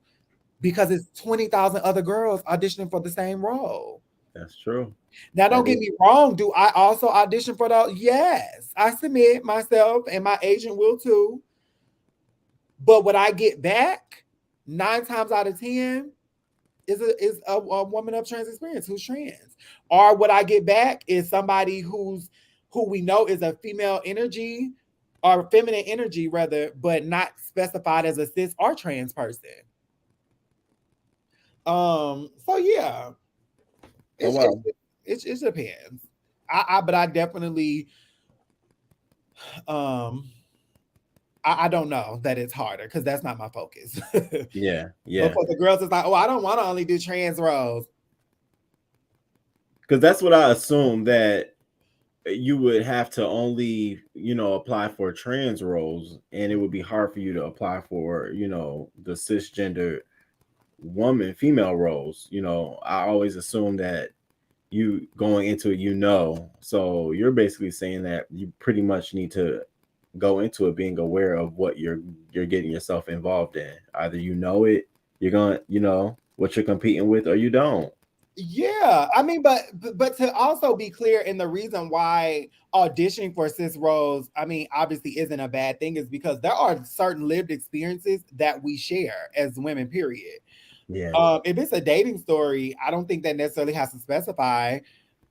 because it's 20,000 other girls auditioning for the same role. That's true. Now, don't That get is me wrong. Do I also audition for those? Yes, I submit myself, and my agent will too. But what I get back 9 times out of 10 is a woman of trans experience who's trans, or what I get back is somebody who we know is a female energy or feminine energy rather, but not specified as a cis or trans person. So yeah, oh it's wow. it depends. But I definitely um I don't know that it's harder because that's not my focus. Yeah, But yeah. for the girls, it's like, oh, I don't want to only do trans roles. Because that's what I assume that you would have to only, apply for trans roles, and it would be hard for you to apply for, the cisgender woman, female roles. I always assume that you going into it, so you're basically saying that you pretty much need to go into it being aware of what you're getting yourself involved in. Either you're going, what you're competing with, or you don't. Yeah, I mean, but to also be clear, in the reason why auditioning for cis roles, I mean, obviously isn't a bad thing, is because there are certain lived experiences that we share as women. Period. Yeah. If it's a dating story, I don't think that necessarily has to specify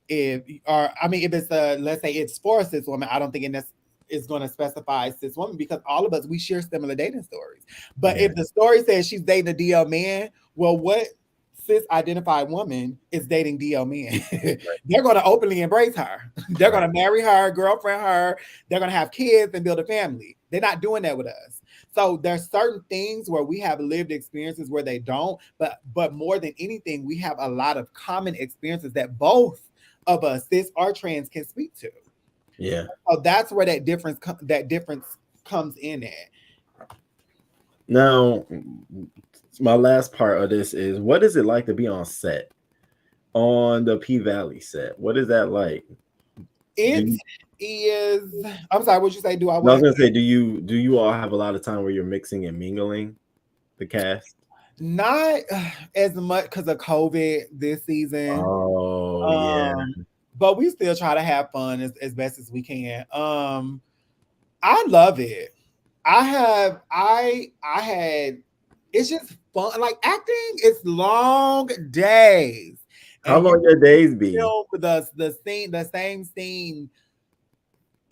if, or I mean, if it's a, let's say it's for a cis woman, I don't think it's going to specify cis woman because all of us we share similar dating stories. But Yeah. if the story says she's dating a DL man, well, what cis identified woman is dating DL men? Right. They're going to openly embrace her. They're going Right. to marry her, girlfriend her. They're going to have kids and build a family. They're not doing that with us. So there's certain things where we have lived experiences where they don't, but more than anything, we have a lot of common experiences that both of us, cis or trans, can speak to. Yeah. So that's where that difference comes in at. Now, My last part of this is, what is it like to be on set, on the P Valley set? What is that like? Do It you, is. I'm sorry. What you say? Do I I was what? gonna say, do you all have a lot of time where you're mixing and mingling the cast? Not as much because of COVID this season. Oh yeah. Um, but we still try to have fun as best as we can. I love it. I had it's just fun. Like acting, it's long days. How And you long your days be? film the same scene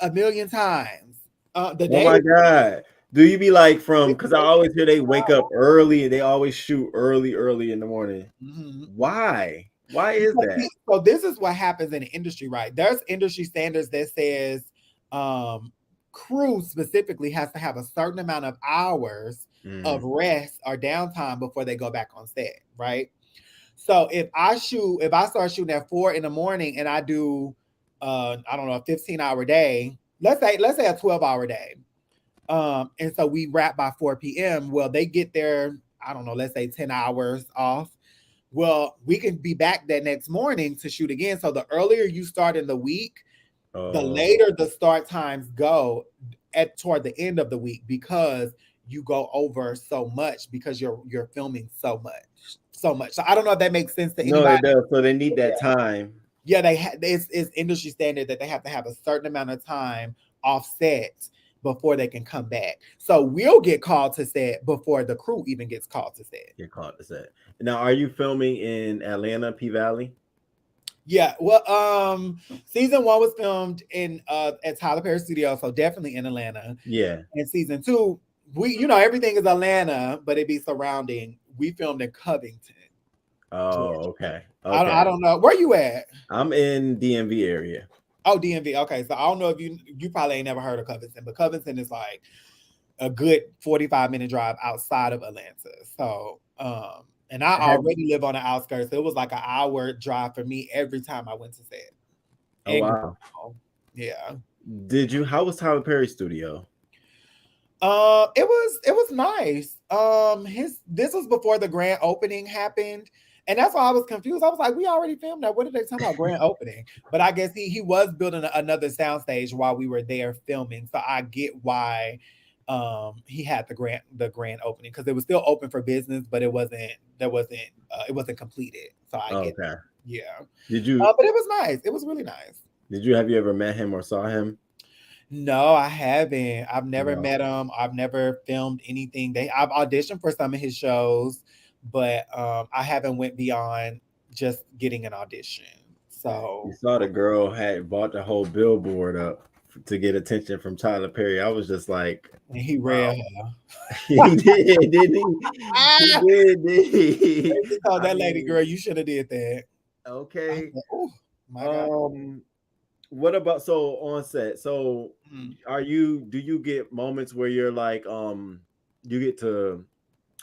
a million times. The Oh day my god. Do you be like from, because I always hear they wake up oh, early and they always shoot early in the morning. mhm. Why? Why is Because that? so this is what happens in the industry, right? There's industry standards that says um crew specifically has to have a certain amount of hours of Mm. rest or downtime before they go back on set, right? So if I start shooting at 4 in the morning and I do I don't know, a 15-hour day, let's say a 12-hour day. And so we wrap by 4 p.m. Well, they get there, I don't know, let's say 10 hours off. Well, we can be back that next morning to shoot again. So the earlier you start in the week, the Oh, later the start times go at toward the end of the week because you go over so much because you're filming so much. So much. So I don't know if that makes sense to no, anybody. it does. So they need that time. Yeah, it's industry standard that they have to have a certain amount of time offset before they can come back. So we'll get called to set before the crew even gets called to set. Get caught to set. Now, are you filming in Atlanta, P Valley? Yeah, well, season one was filmed in at Tyler Perry Studio, so definitely in Atlanta. Yeah. And season two, we everything is Atlanta, but it be surrounding. We filmed in Covington, Georgia. Oh, okay. I Okay. don't know where you at. I'm in DMV area. Oh, DMV. Okay, so I don't know if you probably ain't never heard of Covington, but Covington is like a good 45-minute drive outside of Atlanta. So, and I Have already live on the outskirts. So it was like an hour drive for me every time I went to set. Oh And wow. yeah. Did you? How was Tyler Perry studio? It was nice. His This was before the grand opening happened, and that's why I was confused. I was like, we already filmed that. What are they talking about grand opening? But I guess he was building another soundstage while we were there filming, so I get why he had the grand opening because it was still open for business, but it wasn't completed. So I Oh, get okay. yeah. Did you? But it was nice. It was really nice. Did you? Have you ever met him or saw him? No, I haven't. I've never No. met him. I've never filmed anything. I've auditioned for some of his shows, but I haven't went beyond just getting an audition. You So saw the girl had bought the whole billboard up to get attention from Tyler Perry. I was just like, and he wow. read her. He did, didn't he? He Ah, did, did he? he told I that lady, mean, girl, you should have did that. I okay. said, oh my God. Um, what about, so on set? So Mm. do you get moments where you're like, you get to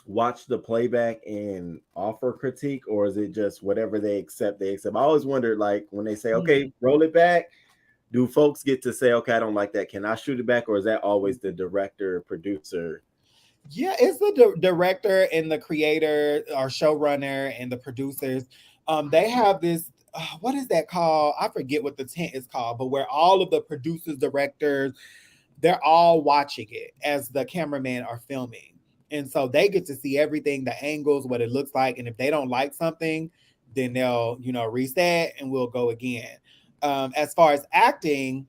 watch the playback and offer critique, or is it just whatever they accept? I always wondered, like, when they say, okay, Mm. roll it back, do folks get to say, okay, I don't like that, can I shoot it back, or is that always the director, producer? Yeah, it's the director and the creator or showrunner and the producers. They have this. What is that called? I forget what the tent is called, but where all of the producers, directors, they're all watching it as the cameramen are filming, and so they get to see everything, the angles, what it looks like, and if they don't like something, then they'll reset and we'll go again. As far as acting,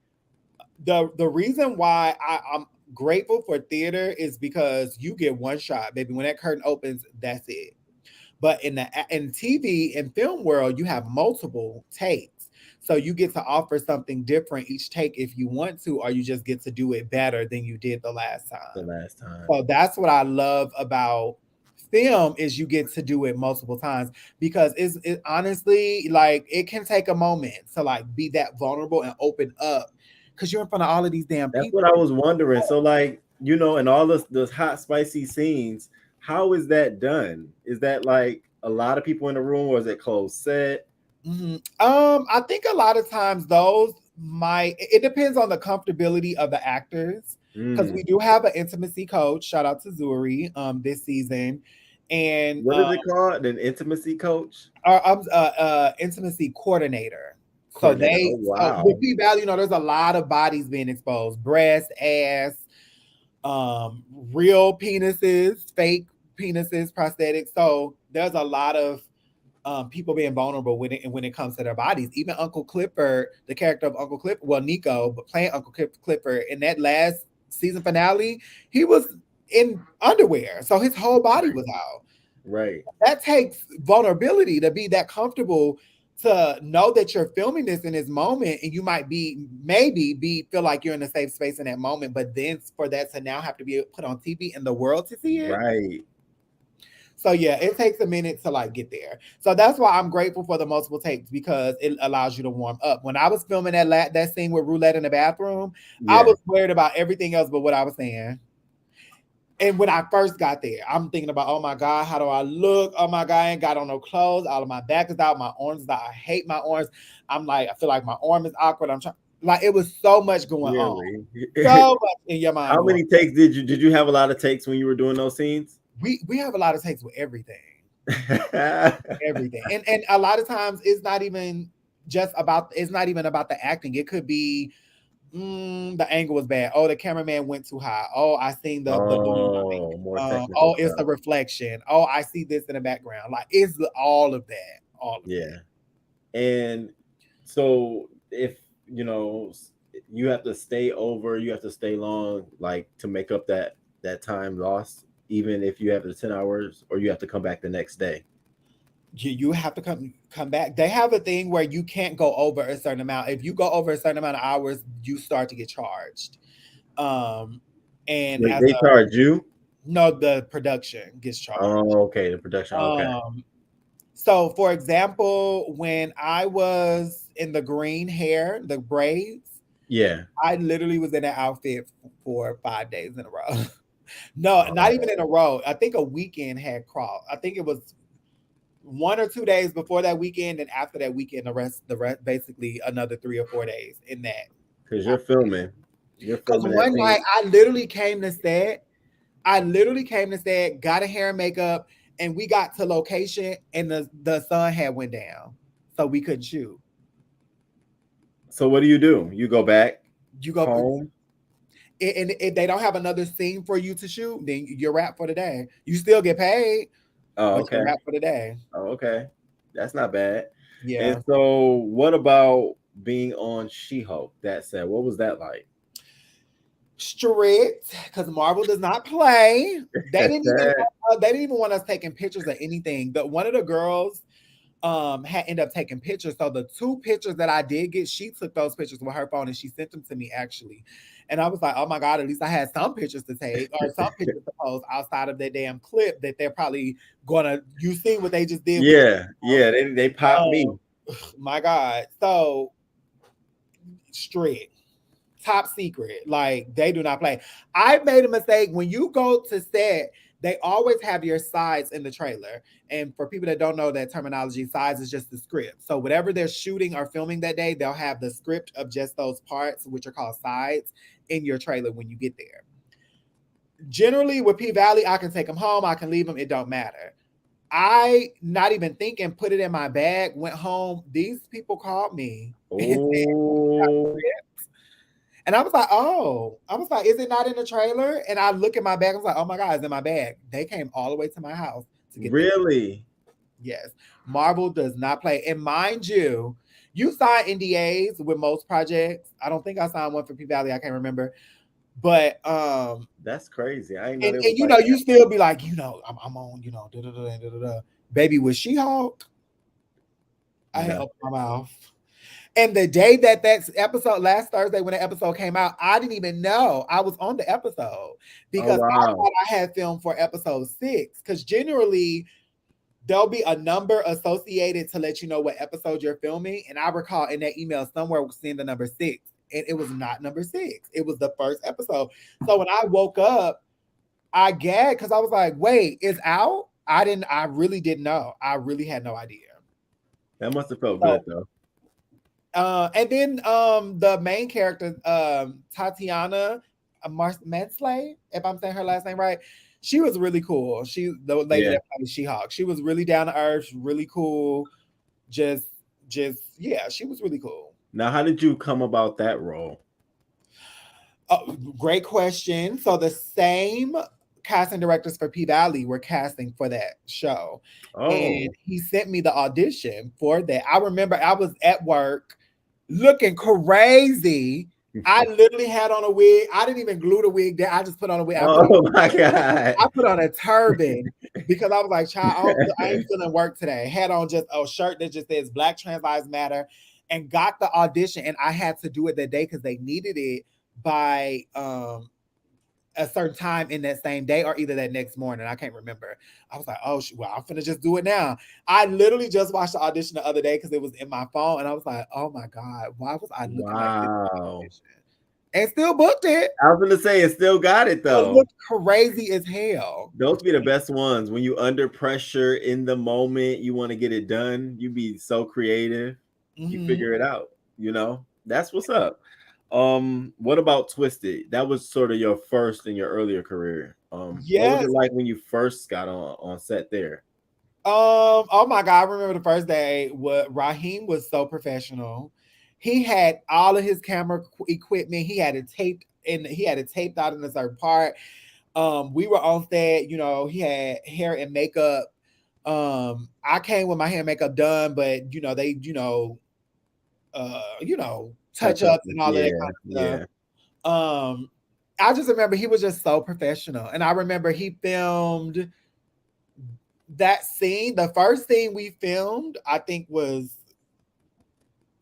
the reason why I'm grateful for theater is because you get one shot, baby. When that curtain opens, that's it. But in TV and film world, you have multiple takes. So you get to offer something different each take if you want to, or you just get to do it better than you did the last The time. last time. So that's what I love about film is you get to do it multiple times because it honestly like it can take a moment to like be that vulnerable and open up because you're in front of all of these damn That's people. what I was wondering. So, like, in all those hot, spicy scenes, how is that done? Is that like a lot of people in the room, or is it closed set? Mhm. I think a lot of times those might it depends on the comfortability of the actors because Mm. we do have an intimacy coach. Shout out to Zuri this season. and What is it called? An intimacy coach? intimacy coordinator. So Coordinator. Oh with wow. P Valley, there's a lot of bodies being exposed: breast, ass, real penises, fake penises, prosthetics. So there's a lot of people being vulnerable when it comes to their bodies. Even Uncle Clifford, the character of Uncle Clifford, well, Nico, but playing Uncle Clifford in that last season finale, he was in underwear, so his whole body was out. Right. That takes vulnerability to be that comfortable to know that you're filming this in this moment, and you might maybe feel like you're in a safe space in that moment, but then for that to now have to be put on TV and the world to see it. Right. So yeah, it takes a minute to like get there. So that's why I'm grateful for the multiple takes, because it allows you to warm up. When I was filming that scene with Roulette in the bathroom, I Yeah. was worried about everything else but what I was saying. And when I first got there, I'm thinking about, oh my God, how do I look? Oh my God, I ain't got on no clothes. All of my back is out. My arms is out. I hate my arms. I'm like, I feel like my arm is awkward. I'm trying, like, it was so much going on. Really? So much in your mind How going. many takes did you have a lot of takes when you were doing those scenes? We have a lot of takes with everything. Everything. And a lot of times it's not even about the acting. It could be the angle was bad. Oh, the cameraman went too high. Oh, I seen the blue light. Oh, more technical Oh, it's stuff. the reflection. Oh, I see this in the background. Like it's all of that. All of Yeah. that. And so if you have to stay over, you have to stay long, like to make up that time lost, even if you have the 10 hours, or you have to come back the next day. You have to come back. They have a thing where you can't go over a certain amount. If you go over a certain amount of hours, you start to get charged. Um, and Wait, as they a charge you? no, the production gets charged. Oh, okay, the production. Okay. Um, so for example, when I was in the green hair, the braids, Yeah. I literally was in that outfit for 5 days in a row. No, not even in a Oh, row. I think a weekend had crossed. I think it was 1 or 2 days before that weekend, and after that weekend, the rest, basically another 3 or 4 days in that. because you're filming. You're Because filming that one scene. night I literally came to set. I literally came to set, got a hair and makeup, and we got to location, and the sun had went down, so we couldn't shoot. So what do? You go back You go, home? and if they don't have another scene for you to shoot, then you're wrapped for the day. You still get paid, Oh, but you're okay. wrapped for the day. Oh, okay. That's not bad. And Yeah. so what about being on She-Hulk? That said, what was that like? Strict, because Marvel does not play. They didn't even want us taking pictures of anything. But one of the girls had ended up taking pictures. So the two pictures that I did get, she took those pictures with her phone and she sent them to me actually. And I was like, oh my God, at least I had some pictures to take or some pictures to post outside of that damn clip that they're probably gonna, you seen what they just did with Yeah, yeah, they popped me. my God. So strict, top secret. Like they do not play. I made a mistake. When you go to set, they always have your sides in the trailer. And for people that don't know that terminology, sides is just the script. So whatever they're shooting or filming that day, they'll have the script of just those parts, which are called sides, in your trailer when you get there. Generally, with P Valley, I can take them home, I can leave them, it don't matter. I, not even thinking, put it in my bag, went home. These people called me and said, Oh, and I was like, oh, I was like, is it not in the trailer? And I look at my bag. I was like, oh my God, it's in my bag. They came all the way to my house to get this. really? Yes. Marvel does not play. And mind you, you sign NDAs with most projects. I don't think I signed one for P Valley. I can't remember. But That's crazy. I didn't know and, they was and you like know, that. you still be like, I'm on, da, da, da, da, da, da. Baby, with She-Hulk, I had No. opened my mouth. And the day that episode, last Thursday when the episode came out, I didn't even know I was on the episode Oh because I wow. thought I had filmed for episode 6. Because generally there'll be a number associated to let you know what episode you're filming. And I recall in that email somewhere seeing the number 6, and it was not number 6. It was the first episode. So when I woke up, I gagged because I was like, "Wait, it's out." I really didn't know. I really had no idea. That must have felt So good though. and then the main character, Tatiana Mansley, if I'm saying her last name right, She was really cool. She the lady Yeah. that played She-Hulk. She was really down to earth, really cool. Just yeah, she was really cool. Now, how did you come about that role? Oh, great question. So the same casting directors for P Valley were casting for that show, and Oh. he sent me the audition for that. I remember I was at work looking crazy. I literally had on a wig. I didn't even glue the wig down. I just put on a wig. Oh my God. I put on a turban because I was like, child, I ain't feeling work today. Had on just a shirt that just says Black Trans Lives Matter, and got the audition. And I had to do it that day because they needed it by a certain time in that same day or either that next morning. I can't remember. I was like, oh, well, I'm finna just do it now. I literally just watched the audition the other day because it was in my phone. And I was like, oh my God, why was I looking like this Wow. audition? And still booked it. I was gonna say it still got it It though. looked crazy as hell. Those be the best ones when you under pressure in the moment, you want to get it done. You be so creative, you Mhm. figure it out. That's what's up. What about Twisted? That was sort of your first in your earlier career. What was Yes. it like when you first got on set there? Oh my God, I remember the first day. What Raheem was so professional. He had all of his camera equipment. He had it taped and he had it taped out in a certain part. We were on set, he had hair and makeup. I came with my hair and makeup done, but they, touch Touch up. ups and all of that Yeah, kind of yeah. stuff. I just remember he was just so professional. And I remember he filmed that scene. The first scene we filmed, I think, was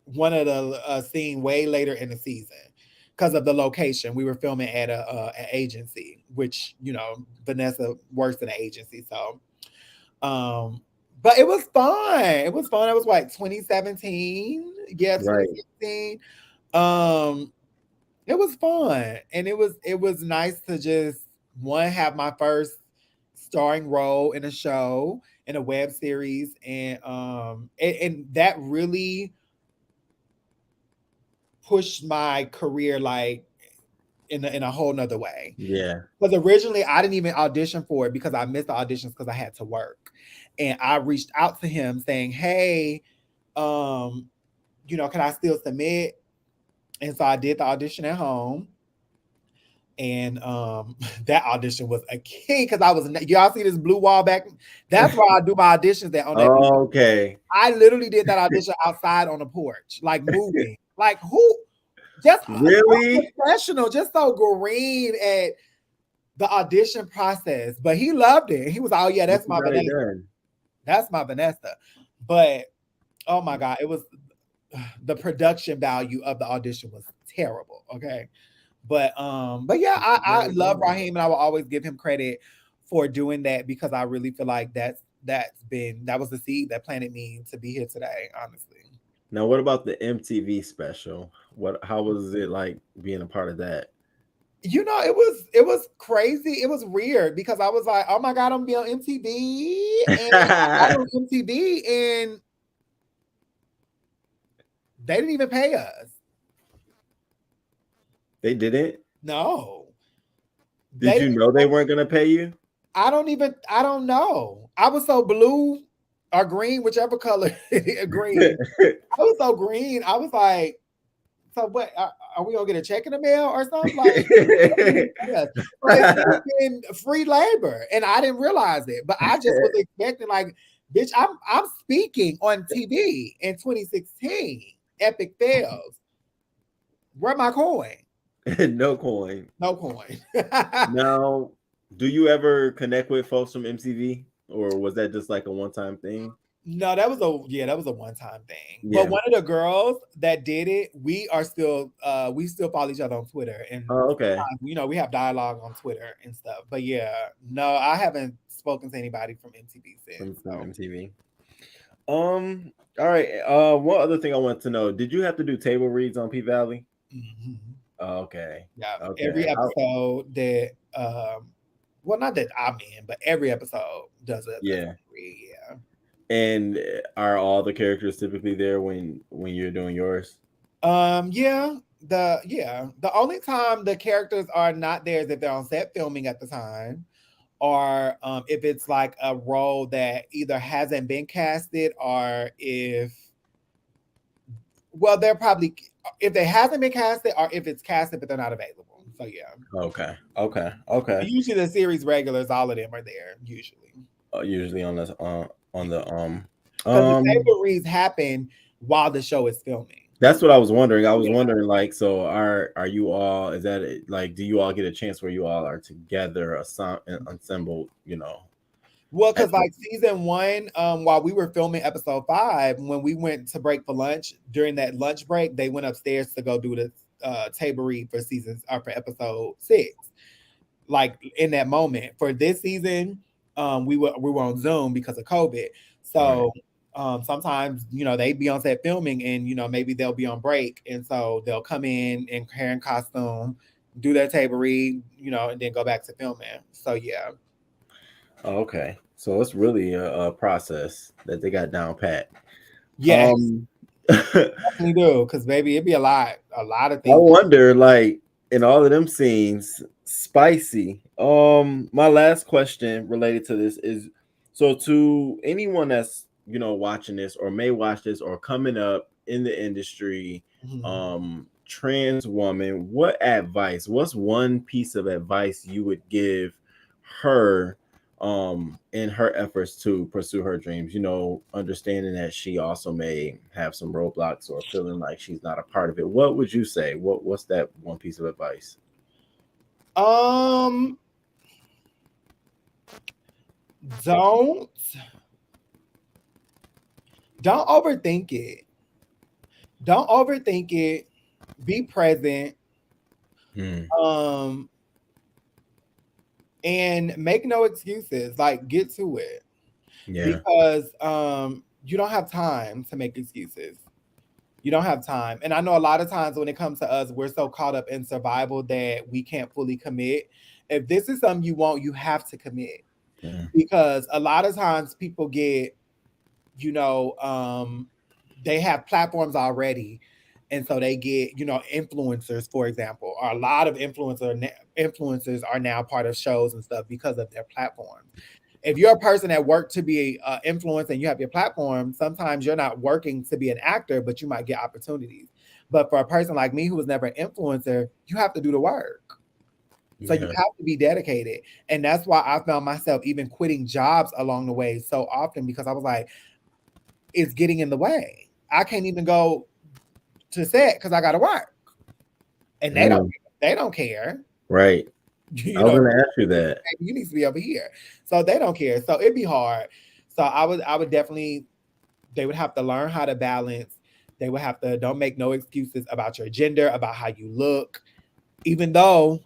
one of the scene way later in the season because of the location. We were filming at an agency, which Vanessa works in an agency. So, but it was fun. It was fun. It was like 2017. Yeah, Right. 2016. Um, it was fun, and it was nice to just have my first starring role in a show, in a web series, and that really pushed my career like in a whole nother way. Yeah. Because originally I didn't even audition for it because I missed the auditions because I had to work, and I reached out to him saying, "Hey, um, can I still submit?" And so I did the audition at home. And that audition was a king because I was y'all see this blue wall back. That's where I do my auditions at on that blue. Okay. I literally did that audition outside on the porch, like moving. Like who? Just so Really? professional, just so green at the audition process. But he loved it. He was, oh yeah, What that's you my got it Vanessa. done? That's my Vanessa. But oh my God, it was the production value of the audition was terrible. Okay. But yeah, I love Raheem and I will always give him credit for doing that because I really feel like that was the seed that planted me to be here today, honestly. Now, what about the MTV special? How was it like being a part of that? It was crazy. It was weird because I was like, oh my God, I'm gonna be on MTV. And I got on MTV and they didn't even pay us. They didn't? No. Did you know they weren't gonna pay you? I don't know. I was so blue or green, whichever color green. I was so green. I was like, so what? Are we gonna get a check in the mail or something? Like, yes. So it could have been free labor, and I didn't realize it. But I just was expecting, like, bitch, I'm speaking on TV in 2016. Epic fails. Where my coin? No coin. No coin. Now, do you ever connect with folks from MTV, or was that just like a one-time thing? No, that was a one-time thing. But Yeah. one of the girls that did it, we still follow each other on Twitter, and Oh, okay. we have dialogue on Twitter and stuff. But yeah, no, I haven't spoken to anybody from MTV since. From So. MTV. All right. One other thing I want to know: did you have to do table reads on P Valley? Mhm. Oh, okay. Yeah, Okay. every episode that well, not that I'm in, but every episode does a Yeah. yeah. And are all the characters typically there when you're doing yours? Yeah, the only time the characters are not there is if they're on set filming at the time. or if it's like a role that either hasn't been casted, or if, well, they're probably, if they hasn't been casted, or if it's casted but they're not available. So yeah, Okay. Okay. Okay. usually the series regulars, all of them are there usually, Usually on the because the um. table reads happen while the show is filming. That's what I was wondering. I was Yeah. wondering, like, so are you all? Is that it, like? Do you all get a chance where you all are together, ensemble? Well, At because like season one, while we were filming episode 5, when we went to break for lunch, during that lunch break, they went upstairs to go do the table read for seasons or for episode 6. Like in that moment for this season, we were on Zoom because of COVID. right. So sometimes they be on set filming, and maybe they'll be on break, and so they'll come in hair and costume, do their table read, and then go back to filming. So yeah. Oh, okay. So it's really a process that they got down pat. Yes, Um, definitely do, because baby, it'd be a lot of I things. wonder, like, in all of them scenes, spicy. My last question related to this is, so to anyone that's watching this or may watch this or coming up in the industry, Mhm. trans woman, what advice? What's one piece of advice you would give her? In her efforts to pursue her dreams, understanding that she also may have some roadblocks or feeling like she's not a part of it, what would you say? What's that one piece of advice? Um, don't don't overthink it. Don't overthink it. Be present. Hmm. Um, and make no excuses. Like, get to it, Yeah. because you don't have time to make excuses. You don't have time. And I know a lot of times when it comes to us, we're so caught up in survival that we can't fully commit. If this is something you want, you have to commit, Yeah. because a lot of times people get, you know, they have platforms already. And so they get, influencers, for example, or a lot of influencers are now part of shows and stuff because of their platforms. If you're a person that worked to be an influencer and you have your platform, sometimes you're not working to be an actor, but you might get opportunities. But for a person like me who was never an influencer, you have to do the work. So you Yeah. have to be dedicated. And that's why I found myself even quitting jobs along the way so often, because I was like, it's getting in the way. I can't even go to set because I got to work, and they don't. Mm, They don't care. right. I You was know, gonna ask you that. you need to be over here. So they don't care. So it'd be hard. So I would definitely. They would have to learn how to balance. They would have to don't make no excuses about your gender, about how you look, even though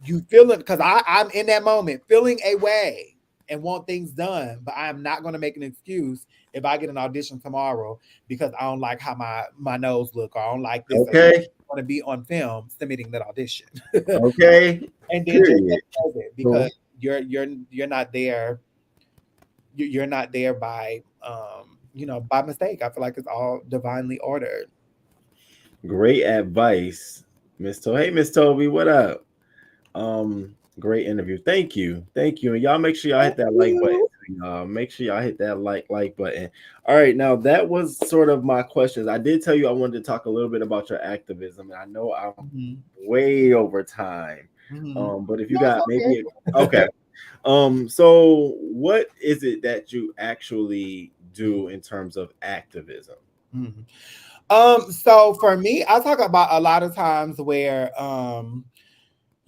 you feel it. Because I'm in that moment feeling a way and want things done, but I am not going to make an excuse if I get an audition tomorrow because I don't like how my nose look, or I don't like this. Okay. Want to be on film submitting that audition, Okay. and then just Period. expose it, because So, you're not there. You're not there by by mistake. I feel like it's all divinely ordered. great advice, Miss Toby. Hey, Miss Toby, what up? Great interview. Thank you. And y'all make sure y'all Thank hit that like button. you. Make sure y'all hit that like button. All right, now that was sort of my questions. I did tell you I wanted to talk a little bit about your activism, and I know I'm Mhm, way over time. mhm. But if you No, it's got maybe okay. okay. So what is it that you actually do in terms of activism? Mhm. So for me, I talk about a lot of times where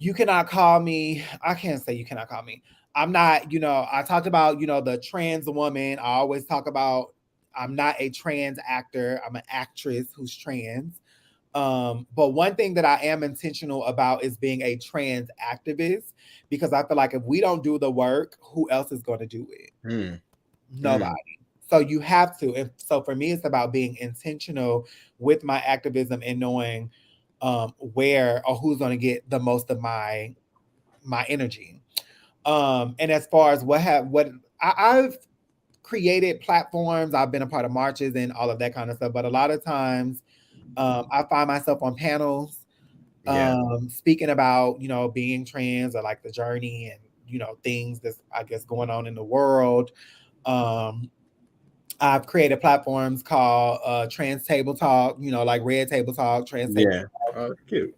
you cannot call me. I can't say you cannot call me. I'm not, I talked about, the trans woman. I always talk about I'm not a trans actor. I'm an actress who's trans. But one thing that I am intentional about is being a trans activist, because I feel like if we don't do the work, who else is going to do it? Hmm. Nobody. Hmm. So you have to. And so for me, it's about being intentional with my activism and knowing where or who's going to get the most of my energy. And as far as I've created platforms, I've been a part of marches and all of that kind of stuff. But a lot of times, I find myself on panels Yeah. speaking about being trans, or like the journey, and things that's, I guess, going on in the world. Um, I've created platforms called Trans Table Talk, like Red Table Talk, Trans Table, Yeah. Oh, cute.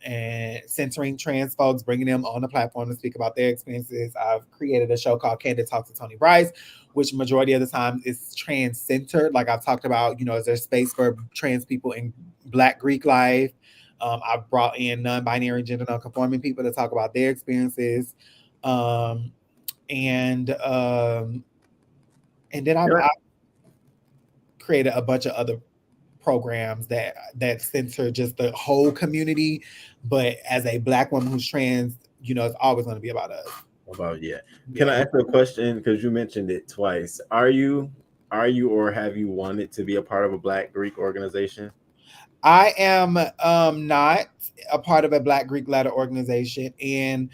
and centering trans folks, bringing them on the platform to speak about their experiences. I've created a show called Candid Talk to Toni Bryce, which majority of the time is trans centered. Like I've talked about, is there space for trans people in Black Greek life? I've brought in non-binary, gender non-conforming people to talk about their experiences, um, and um, and then I've created a bunch of other programs that censor just the whole community. But as a Black woman who's trans, it's always going to be about us. About yeah. Can I Yeah. ask you a question? Because you mentioned it twice. Are you or have you wanted to be a part of a Black Greek organization? I am not a part of a Black Greek letter organization. And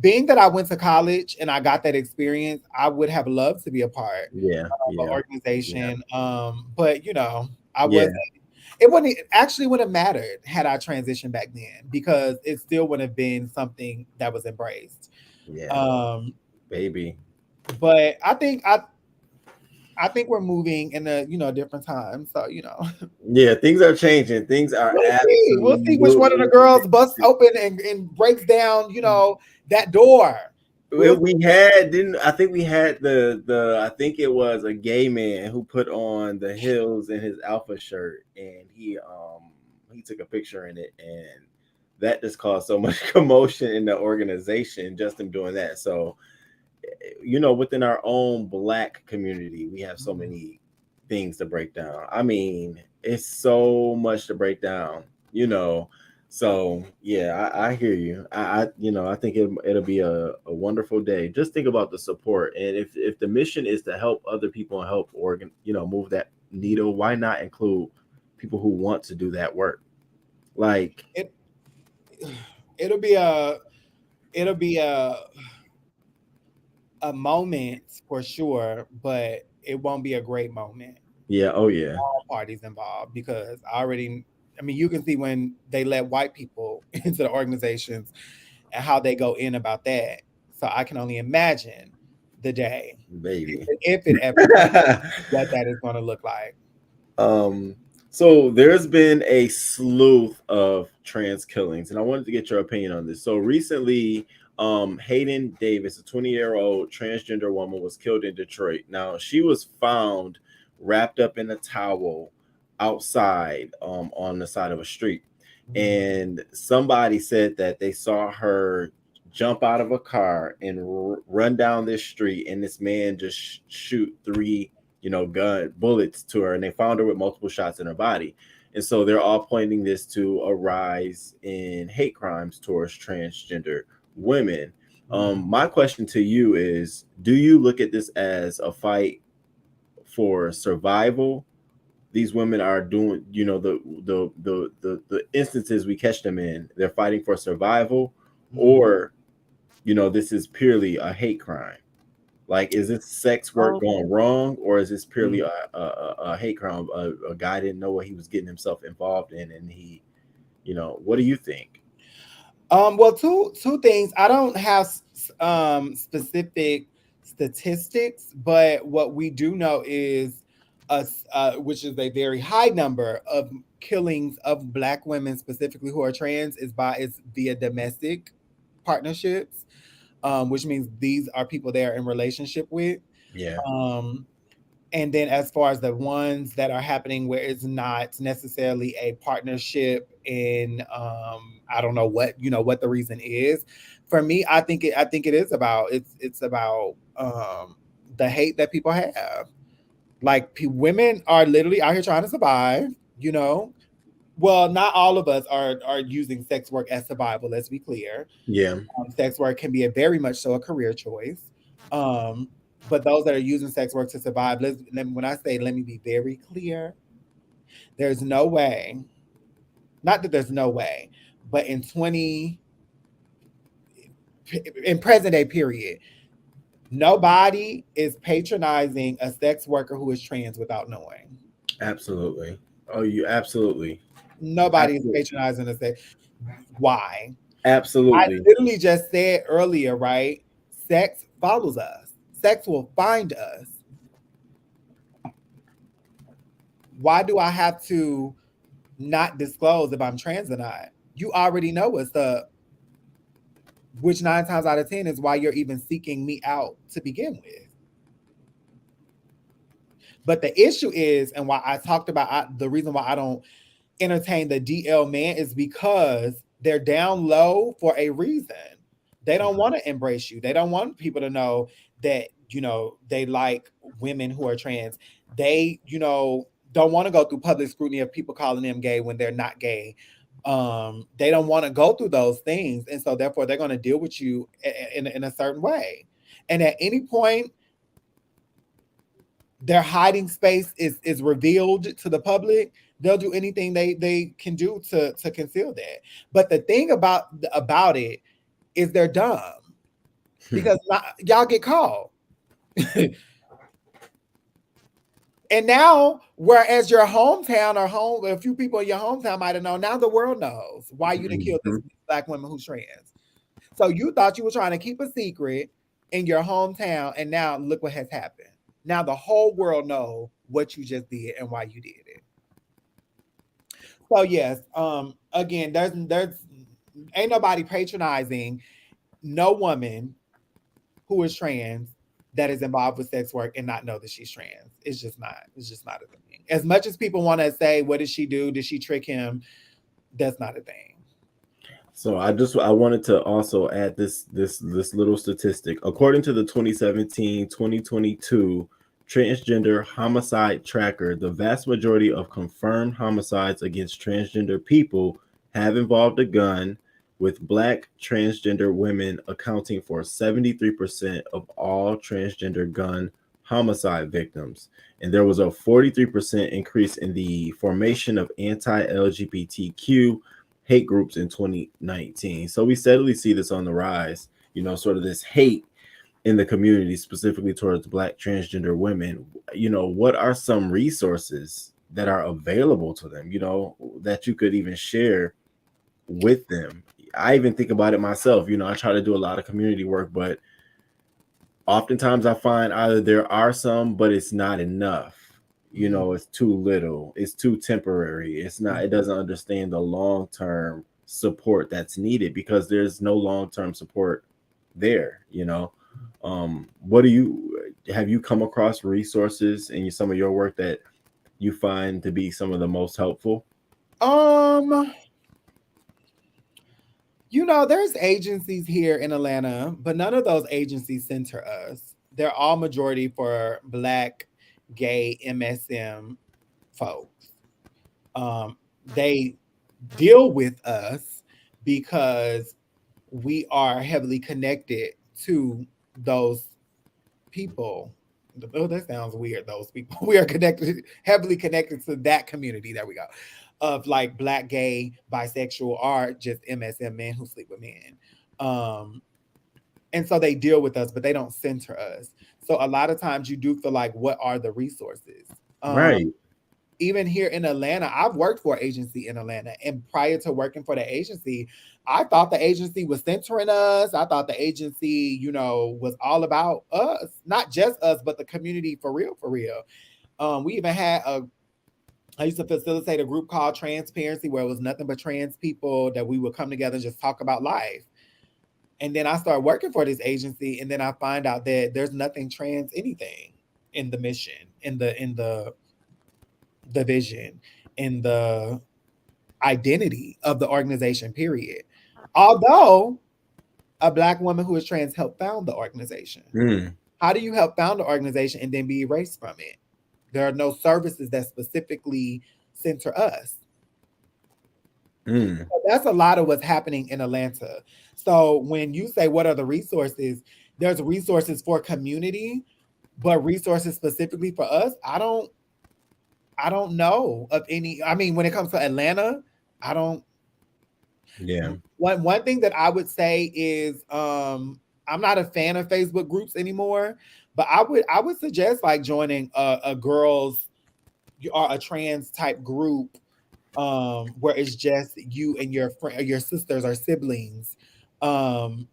being that I went to college and I got that experience, I would have loved to be a part Yeah, of an yeah, yeah, organization. But I yeah, wasn't. It wouldn't actually would have mattered had I transitioned back then, because it still would have been something that was embraced. yeah, Um, baby. but I think we're moving in a different time. So Yeah, things are changing. Things are we'll see. We'll see which one of the absolutely girls busts changing. open and breaks down that door. Well, We'll we had didn't I think we had the I think it was a gay man who put on the heels in his alpha shirt, and he took a picture in it, and that just caused so much commotion in the organization, just him doing that. So within our own Black community, we have so many things to break down. I mean, it's so much to break down, you know. So yeah, I hear you. I think it'll be a wonderful day. Just think about the support, and if the mission is to help other people and help move that needle, why not include people who want to do that work? Like, it it'll be a moment for sure, but it won't be a great moment. yeah, oh yeah, All parties involved, because I mean, you can see when they let white people into the organizations and how they go in about that. So I can only imagine the day, baby. if it ever, what that is going to look like. Um, so there's been a slew of trans killings, and I wanted to get your opinion on this. So recently, Hayden Davis, a 20-year-old transgender woman, was killed in Detroit. Now she was found wrapped up in a towel outside, on the side of a street, and somebody said that they saw her jump out of a car and run down this street, and this man just shoot three gun bullets to her, and they found her with multiple shots in her body. And so they're all pointing this to a rise in hate crimes towards transgender women. My question to you is, do you look at this as a fight for survival? These women are doing, the instances we catch them in, they're fighting for survival, or this is purely a hate crime? Like, is this sex work Um, going wrong, or is this purely a hate crime? A guy didn't know what he was getting himself involved in, and what do you think? well, two things. I don't have specific statistics, but what we do know is which is a very high number of killings of Black women, specifically who are trans, is via domestic partnerships, which means these are people they are in relationship with. Yeah, Um, and then as far as the ones that are happening where it's not necessarily a partnership, in I don't know what the reason is. For me, I think it is about it's about the hate that people have. Like, women are literally out here trying to survive, you know. Well, not all of us are using sex work as survival, let's be clear. yeah, Sex work can be a very much so a career choice. Um, but those that are using sex work to survive, when I say, let me be very clear, there's no way, not that there's no way, but in present day period, nobody is patronizing a sex worker who is trans without knowing. absolutely. Oh, you absolutely, Nobody is absolutely. patronizing a sex. Why? I Absolutely. literally just said earlier, right? Sex follows us. Sex will find us. Why do I have to not disclose if I'm trans or not? You already know what's up, which 9 times out of 10 is why you're even seeking me out to begin with. But the issue is, and why I talked about the reason why I don't entertain the DL man is because they're down low for a reason. They don't want to embrace you. They don't want people to know that, they like women who are trans. They, don't want to go through public scrutiny of people calling them gay when they're not gay. They don't want to go through those things. And so therefore they're going to deal with you in a certain way. And at any point, their hiding space is revealed to the public, they'll do anything they can do to conceal that. But the thing about it is they're dumb because y'all get called. And now, whereas your hometown or home, a few people in your hometown might have known, now the world knows why you didn't kill this Mhm. black woman who's trans. So you thought you were trying to keep a secret in your hometown, and now look what has happened. Now the whole world know what you just did and why you did it. So yes, again, there's ain't nobody patronizing no woman who is trans that is involved with sex work and not know that she's trans. It's just not. It's just not a thing. As much as people want to say, what did she do? Did she trick him? That's not a thing. So I wanted to also add this little statistic. According to the 2017-2022 transgender homicide tracker, the vast majority of confirmed homicides against transgender people have involved a gun, with black transgender women accounting for 73% of all transgender gun homicide victims. And there was a 43% increase in the formation of anti-LGBTQ hate groups in 2019. So we steadily see this on the rise, sort of this hate in the community, specifically towards black transgender women. What are some resources that are available to them, that you could even share with them? I even think about it myself. I try to do a lot of community work, but oftentimes I find either there are some, but it's not enough. It's too little, it's too temporary, it doesn't understand the long-term support that's needed, because there's no long-term support there. What do you have you come across resources in some of your work that you find to be some of the most helpful? Um, there's agencies here in Atlanta, but none of those agencies center us. They're all majority for black, gay, MSM folks. Um, they deal with us because we are heavily connected to those people. Oh, that sounds weird. Those people. We are connected, heavily connected to that community. There we go. Of like black, gay, bisexual, or just MSM men who sleep with men. Um, and so they deal with us, but they don't center us. So a lot of times you do feel like, what are the resources? Um, Right. Even here in Atlanta, I've worked for an agency in Atlanta. And prior to working for the agency, I thought the agency was centering us. I thought the agency, was all about us, not just us, but the community for real, for real. We even had I used to facilitate a group called Transparency, where it was nothing but trans people that we would come together and just talk about life. And then I started working for this agency, and then I find out that there's nothing trans anything in the mission, in the vision, in the identity of the organization, period. Although a black woman who is trans helped found the organization. Mm, How do you help found the organization and then be erased from it? There are no services that specifically center us. mm, So that's a lot of what's happening in Atlanta. So when you say what are the resources, there's resources for community, but resources specifically for us, I don't know of any. I mean, when it comes to Atlanta, I don't. yeah. One thing that I would say is I'm not a fan of Facebook groups anymore, but I would suggest like joining a girls or a trans type group where it's just you and your friend, your sisters or siblings. Um,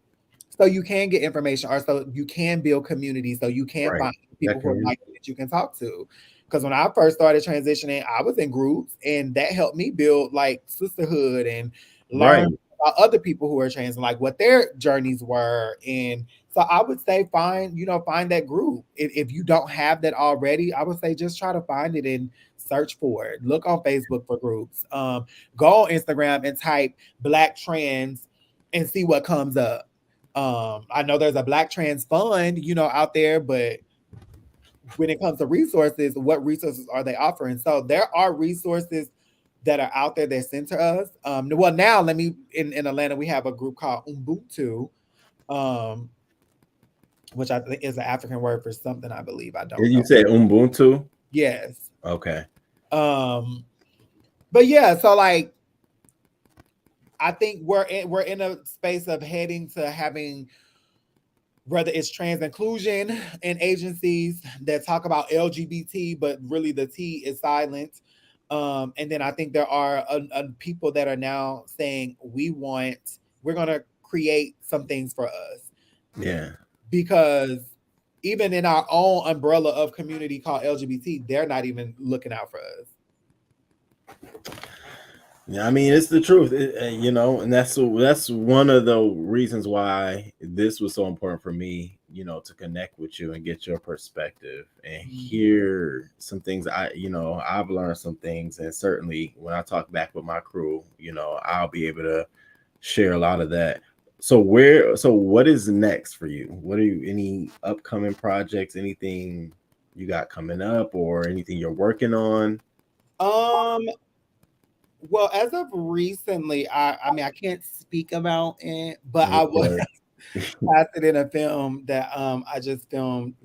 so you can get information, or so you can build community, so you can Right. find people That who are can like you that you can talk to. Because when I first started transitioning, I was in groups, and that helped me build like sisterhood and learn right. about other people who are trans and like what their journeys were. And so I would say find that group. If you don't have that already, I would say just try to find it and search for it. Look on Facebook for groups. Go on Instagram and type Black trans and see what comes up. I know there's a Black trans fund, out there, but when it comes to resources, what resources are they offering? So there are resources that are out there that center us. Well, now let me in Atlanta, we have a group called Ubuntu, um, which I think is an African word for something, I believe. I don't You know. said Ubuntu? Yes. Okay. Um, but yeah, so like I think we're in a space of heading to having, whether it's trans inclusion in agencies that talk about LGBT, but really the T is silent. And then I think there are people that are now saying we're going to create some things for us, Yeah. because even in our own umbrella of community called LGBT, they're not even looking out for us. Yeah, I mean it's the truth, and that's one of the reasons why this was so important for me, to connect with you and get your perspective and hear some things. I've learned some things, and certainly when I talk back with my crew, I'll be able to share a lot of that. So what is next for you? Any upcoming projects, anything you got coming up, or anything you're working on? Um, well, as of recently, I mean I can't speak about it, but I was Okay. casted in a film that I just filmed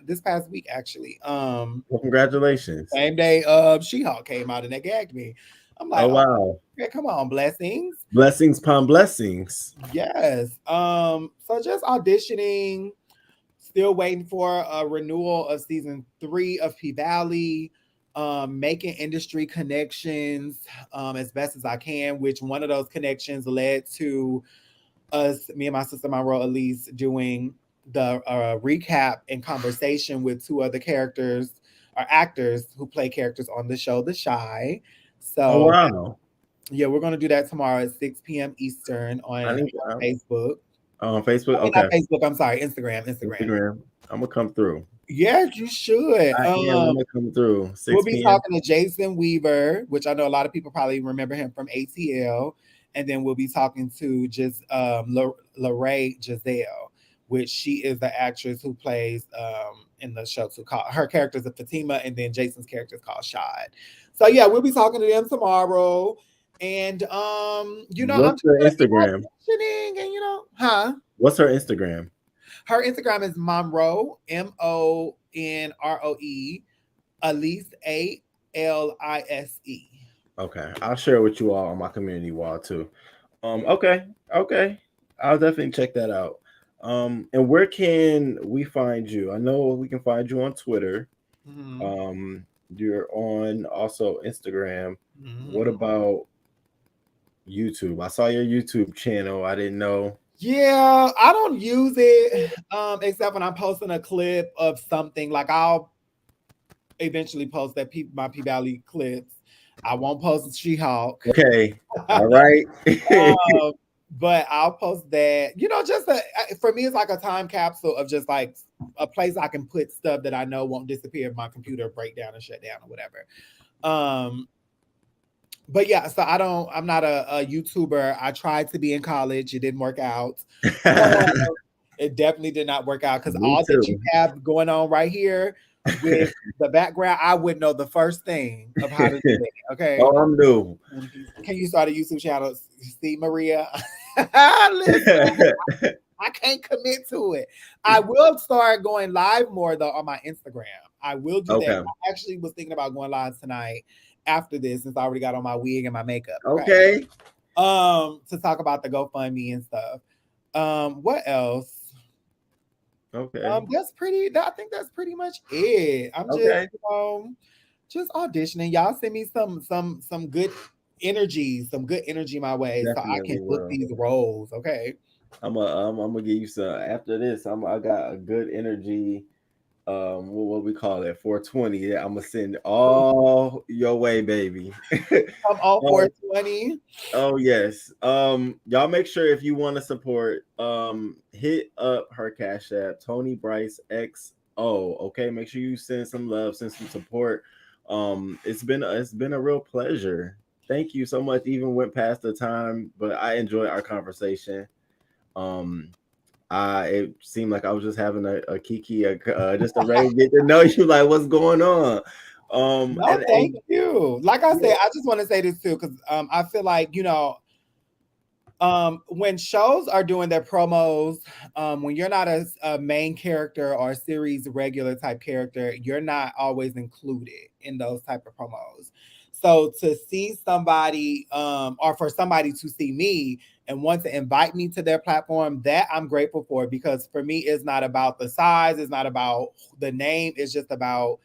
this past week actually. Well, congratulations. Same day She-Hulk came out and they gagged me. I'm like, Oh oh, wow. okay, come on, blessings. Blessings upon blessings. Yes. So just auditioning, still waiting for a renewal of season 3 of P Valley. Making industry connections as best as I can, which one of those connections led to me and my sister Monroe Elise doing the recap and conversation with two other characters or actors who play characters on the show The Shy. Oh So wow. yeah, we're gonna do that tomorrow at 6 p.m. Eastern I on need Facebook. on Facebook. I mean, not Okay. Facebook. I'm sorry, Instagram. Instagram. Instagram. I'm gonna come through. Yes, you should. I am. I'm gonna come through. We'll 6 be p.m. talking to Jason Weaver, which I know a lot of people probably remember him from ATL, and then we'll be talking to just Lorraine Giselle, which she is the actress who plays in the show. To call her character is Fatima, and then Jason's character is called Shad. So yeah, we'll be talking to them tomorrow, and I'm What's just her gonna keep Instagram? auditioning, and huh? What's her Instagram? Her Instagram is Monroe Monroe Elise Alise. Okay, I'll share it with you all on my community wall too. Okay, okay, I'll definitely check that out. And where can we find you? I know we can find you on Twitter. Mm-hmm. Um, you're on also Instagram. What Mm-hmm. about YouTube? I saw your YouTube channel. I didn't know. Yeah, I don't use it except when I'm posting a clip of something. Like I'll eventually post my P Valley clips. I won't post She-Hulk. Okay, all right. um, but I'll post that. Just for me, it's like a time capsule of just like a place I can put stuff that I know won't disappear if my computer break down or shut down or whatever. Um, but yeah, so I'm not a YouTuber. I tried to be in college, it didn't work out. It definitely did not work out because Me all that you too. have going on right here with the background, I wouldn't know the first thing of how to do that. Okay. Oh, I'm new. Can you start a YouTube channel? See, Maria. Listen, I can't commit to it. I will start going live more though on my Instagram. I will do that. Okay. I actually was thinking about going live tonight after this, since I already got on my wig and my makeup. Okay. Okay. To talk about the GoFundMe and stuff. What else? Okay. I think that's pretty much it. I'm just, Okay. just auditioning. Y'all send me some good energy, some good energy my way, so I can Definitely book will. these roles. Okay. I'm gonna give you some after this. I got a good energy. What we call it, 420. Yeah, I'm gonna send all your way, baby. I'm all um, 420. oh yes. Y'all make sure if you want to support, hit up her cash app, Toni Bryce XO. Okay, make sure you send some love, send some support. It's been a real pleasure. Thank you so much. Even went past the time, but I enjoyed our conversation. Um, it seemed like I was just having a kiki, just a regular get to know you, like what's going on. No, thank And you. Like I yeah, said, I just want to say this too, because I feel like, when shows are doing their promos, when you're not a main character or a series regular type character, you're not always included in those type of promos. So to see somebody, or for somebody to see me and want to invite me to their platform, that I'm grateful for, because for me, it's not about the size, it's not about the name, it's just about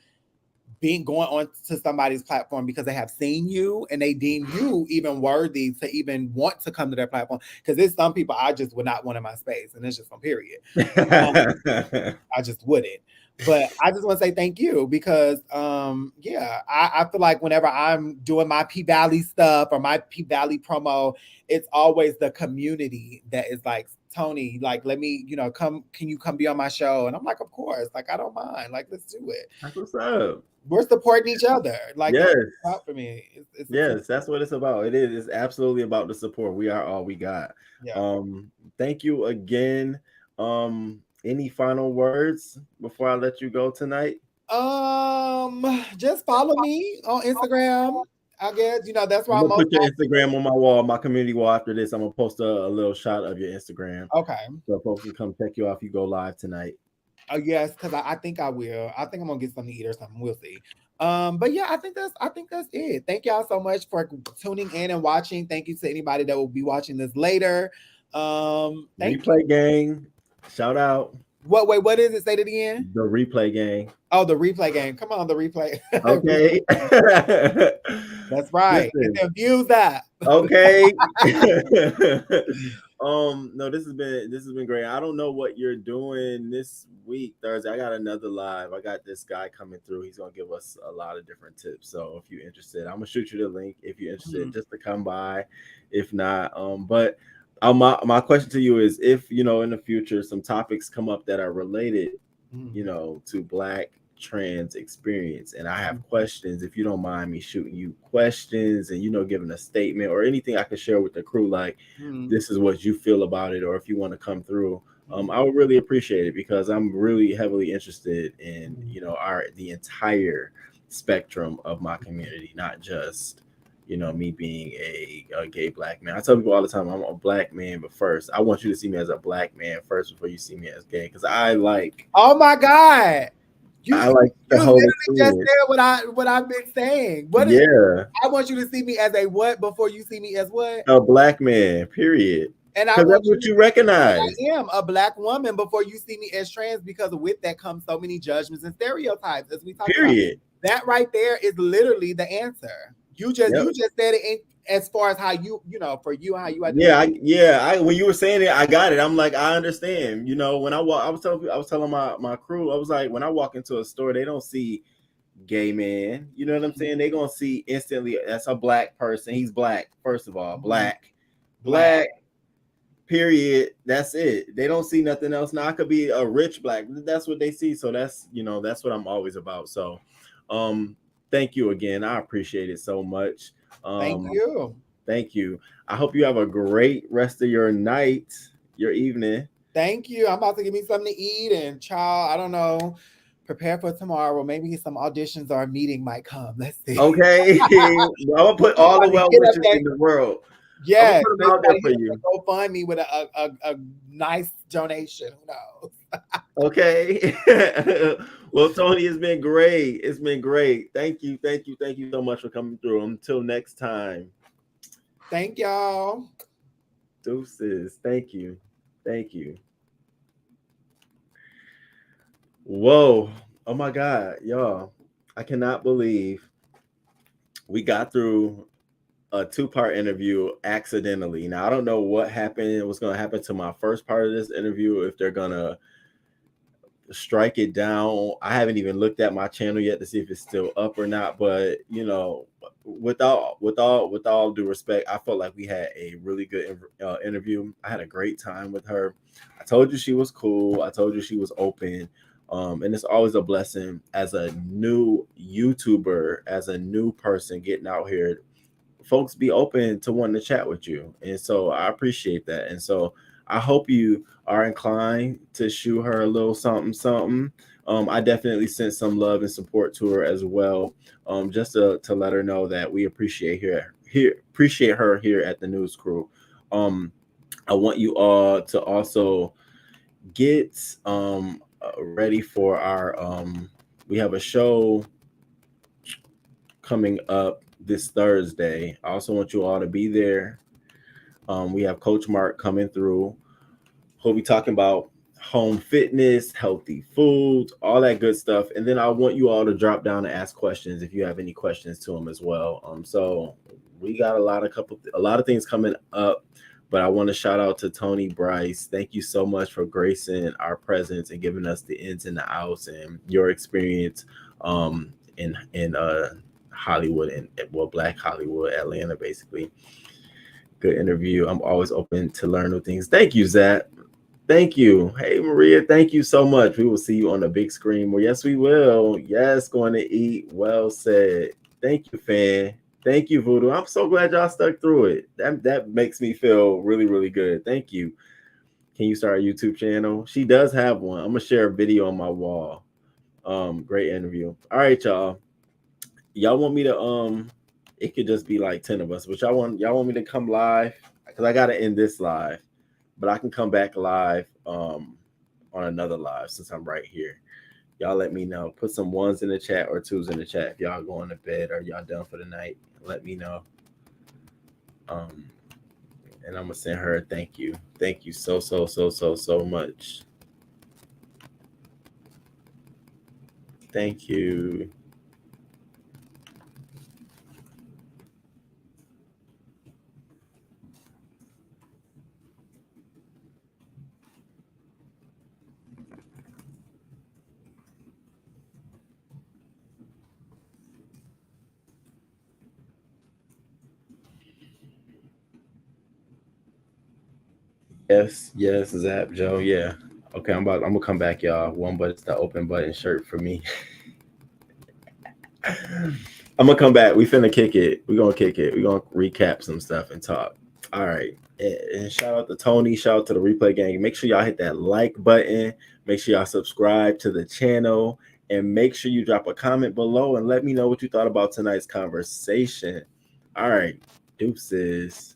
being going on to somebody's platform because they have seen you and they deem you even worthy to even want to come to their platform. Because there's some people I just would not want in my space, and it's just on period. Um, I just wouldn't. But I just want to say thank you because yeah, I feel like whenever I'm doing my P Valley stuff or my P Valley promo, it's always the community that is like, Toni, like, let me, come, can you come be on my show? And I'm like, of course, like, I don't mind. Like, let's do it. that's what's up. We're supporting each other. Like, that's Yes, what's about for me. It's a team. yes, that's what it's about. It is. It's absolutely about the support. We are all we got. Yeah. Um, thank you again. Any final words before I let you go tonight? Just follow me on Instagram. I guess that's where I'm I'm gonna most put your active. Instagram on my wall, my community wall. After this, I'm gonna post a little shot of your Instagram Okay. so folks can come check you out if you go live tonight. Yes, because I think I will. I think I'm gonna get something to eat or something. We'll see. But yeah, I think that's it. Thank y'all so much for tuning in and watching. Thank you to anybody that will be watching this later. Thank you. Replay gang, shout out What wait, what is it? Say it again. the replay gang. Oh, the replay game. Come on, the replay. Okay. That's right. Get Listen, them views up. okay. No, this has been great. I don't know what you're doing this week, Thursday. I got another live. I got this guy coming through. He's gonna give us a lot of different tips. So if you're interested, I'm gonna shoot you the link if you're interested, Mhm, just to come by. If not, but my question to you is, if in the future some topics come up that are related, mhm, to Black trans experience, and I have mhm, questions, if you don't mind me shooting you questions and giving a statement or anything I could share with the crew, like mhm, this is what you feel about it, or if you want to come through, mhm, I would really appreciate it, because I'm really heavily interested in mhm, our the entire spectrum of my community, not just me being a gay Black man. I tell people all the time I'm a Black man, but first I want you to see me as a Black man first before you see me as gay, because Oh my God. You I you like the you whole literally just experience. said what I've been saying. What is Yeah, I want you to see me as a what before you see me as what? a Black man, period. And I Because that's want you what to you see me recognize. as I am a Black woman before you see me as trans, because with that comes so many judgments and stereotypes, as we talked about. Period. That right there is literally the answer. You just Yep. you just said it as far as how for you how you identify. Yeah. I when you were saying it, I got it. I'm like, I understand. When I walk, I was telling my crew, I was like, when I walk into a store, they don't see gay man. You know what I'm saying? They gonna see instantly that's a Black person. He's Black, first of all, Mhm. Black, Black. Black. Period. That's it. They don't see nothing else. Now I could be a rich Black. That's what they see. So that's what I'm always about. So, um, thank you again. I appreciate it so much. Thank Um, you. thank you. I hope you have a great rest of your night, your evening. Thank you. I'm about to give me something to eat and child, I don't know, prepare for tomorrow. Maybe some auditions or a meeting might come. Let's see. Okay. I'm gonna put all the Somebody well hit up wishes that in the world. I'm gonna yes, put them maybe out there somebody for hit up you. that GoFundMe with a nice donation. Who knows? Okay. Well, Toni, it's been great. It's been great. Thank you. Thank you. Thank you so much for coming through. Until next time. Thank y'all. Deuces. Thank you. Thank you. Whoa. Oh my God, y'all. I cannot believe we got through a two-part interview accidentally. Now I don't know what happened, what's gonna happen to my first part of this interview, if they're gonna strike it down. I haven't even looked at my channel yet to see if it's still up or not. But with all due respect, I felt like we had a really good interview. I had a great time with her. I told you she was cool. I told you she was open. And it's always a blessing as a new YouTuber, as a new person getting out here, folks be open to wanting to chat with you. And so I appreciate that. And so I hope you are inclined to shoot her a little something, something. I definitely sent some love and support to her as well, just to let her know that we appreciate her here at the News Crew. I want you all to also get ready for our we have a show coming up this Thursday. I also want you all to be there. We have Coach Mark coming through. He'll be talking about home fitness, healthy foods, all that good stuff. And then I want you all to drop down and ask questions if you have any questions to him as well. So we got a lot of things coming up. But I want to shout out to Toni Bryce. Thank you so much for gracing our presence and giving us the ins and the outs and your experience in Hollywood and, well, Black Hollywood, Atlanta, basically. Good interview. I'm always open to learn new things. Thank you, Zach. Thank you. Hey, Maria, thank you so much. We will see you on the big screen. Well, yes, we will. Yes, going to eat. Well said. Thank you, fan. Thank you, Voodoo. I'm so glad y'all stuck through it. That makes me feel really, really good. Thank you. Can you start a YouTube channel? She does have one. I'm gonna share a video on my wall. Great interview. All right, y'all. Y'all want me to it could just be like 10 of us, but y'all want me to come live? Because I gotta end this live, but I can come back live on another live since I'm right here. Y'all let me know. Put some ones in the chat or twos in the chat if y'all going to bed or y'all done for the night. Let me know. And I'm gonna send her a thank you. Thank you so much. Thank you. Yes, Zap Joe. Yeah. Okay, I'm gonna come back, y'all. One, but it's the open button shirt for me. I'm gonna come back. We finna kick it. We gonna kick it. We gonna recap some stuff and talk. All right. And shout out to Toni. Shout out to the replay gang. Make sure y'all hit that like button. Make sure y'all subscribe to the channel. And make sure you drop a comment below and let me know what you thought about tonight's conversation. All right. Deuces.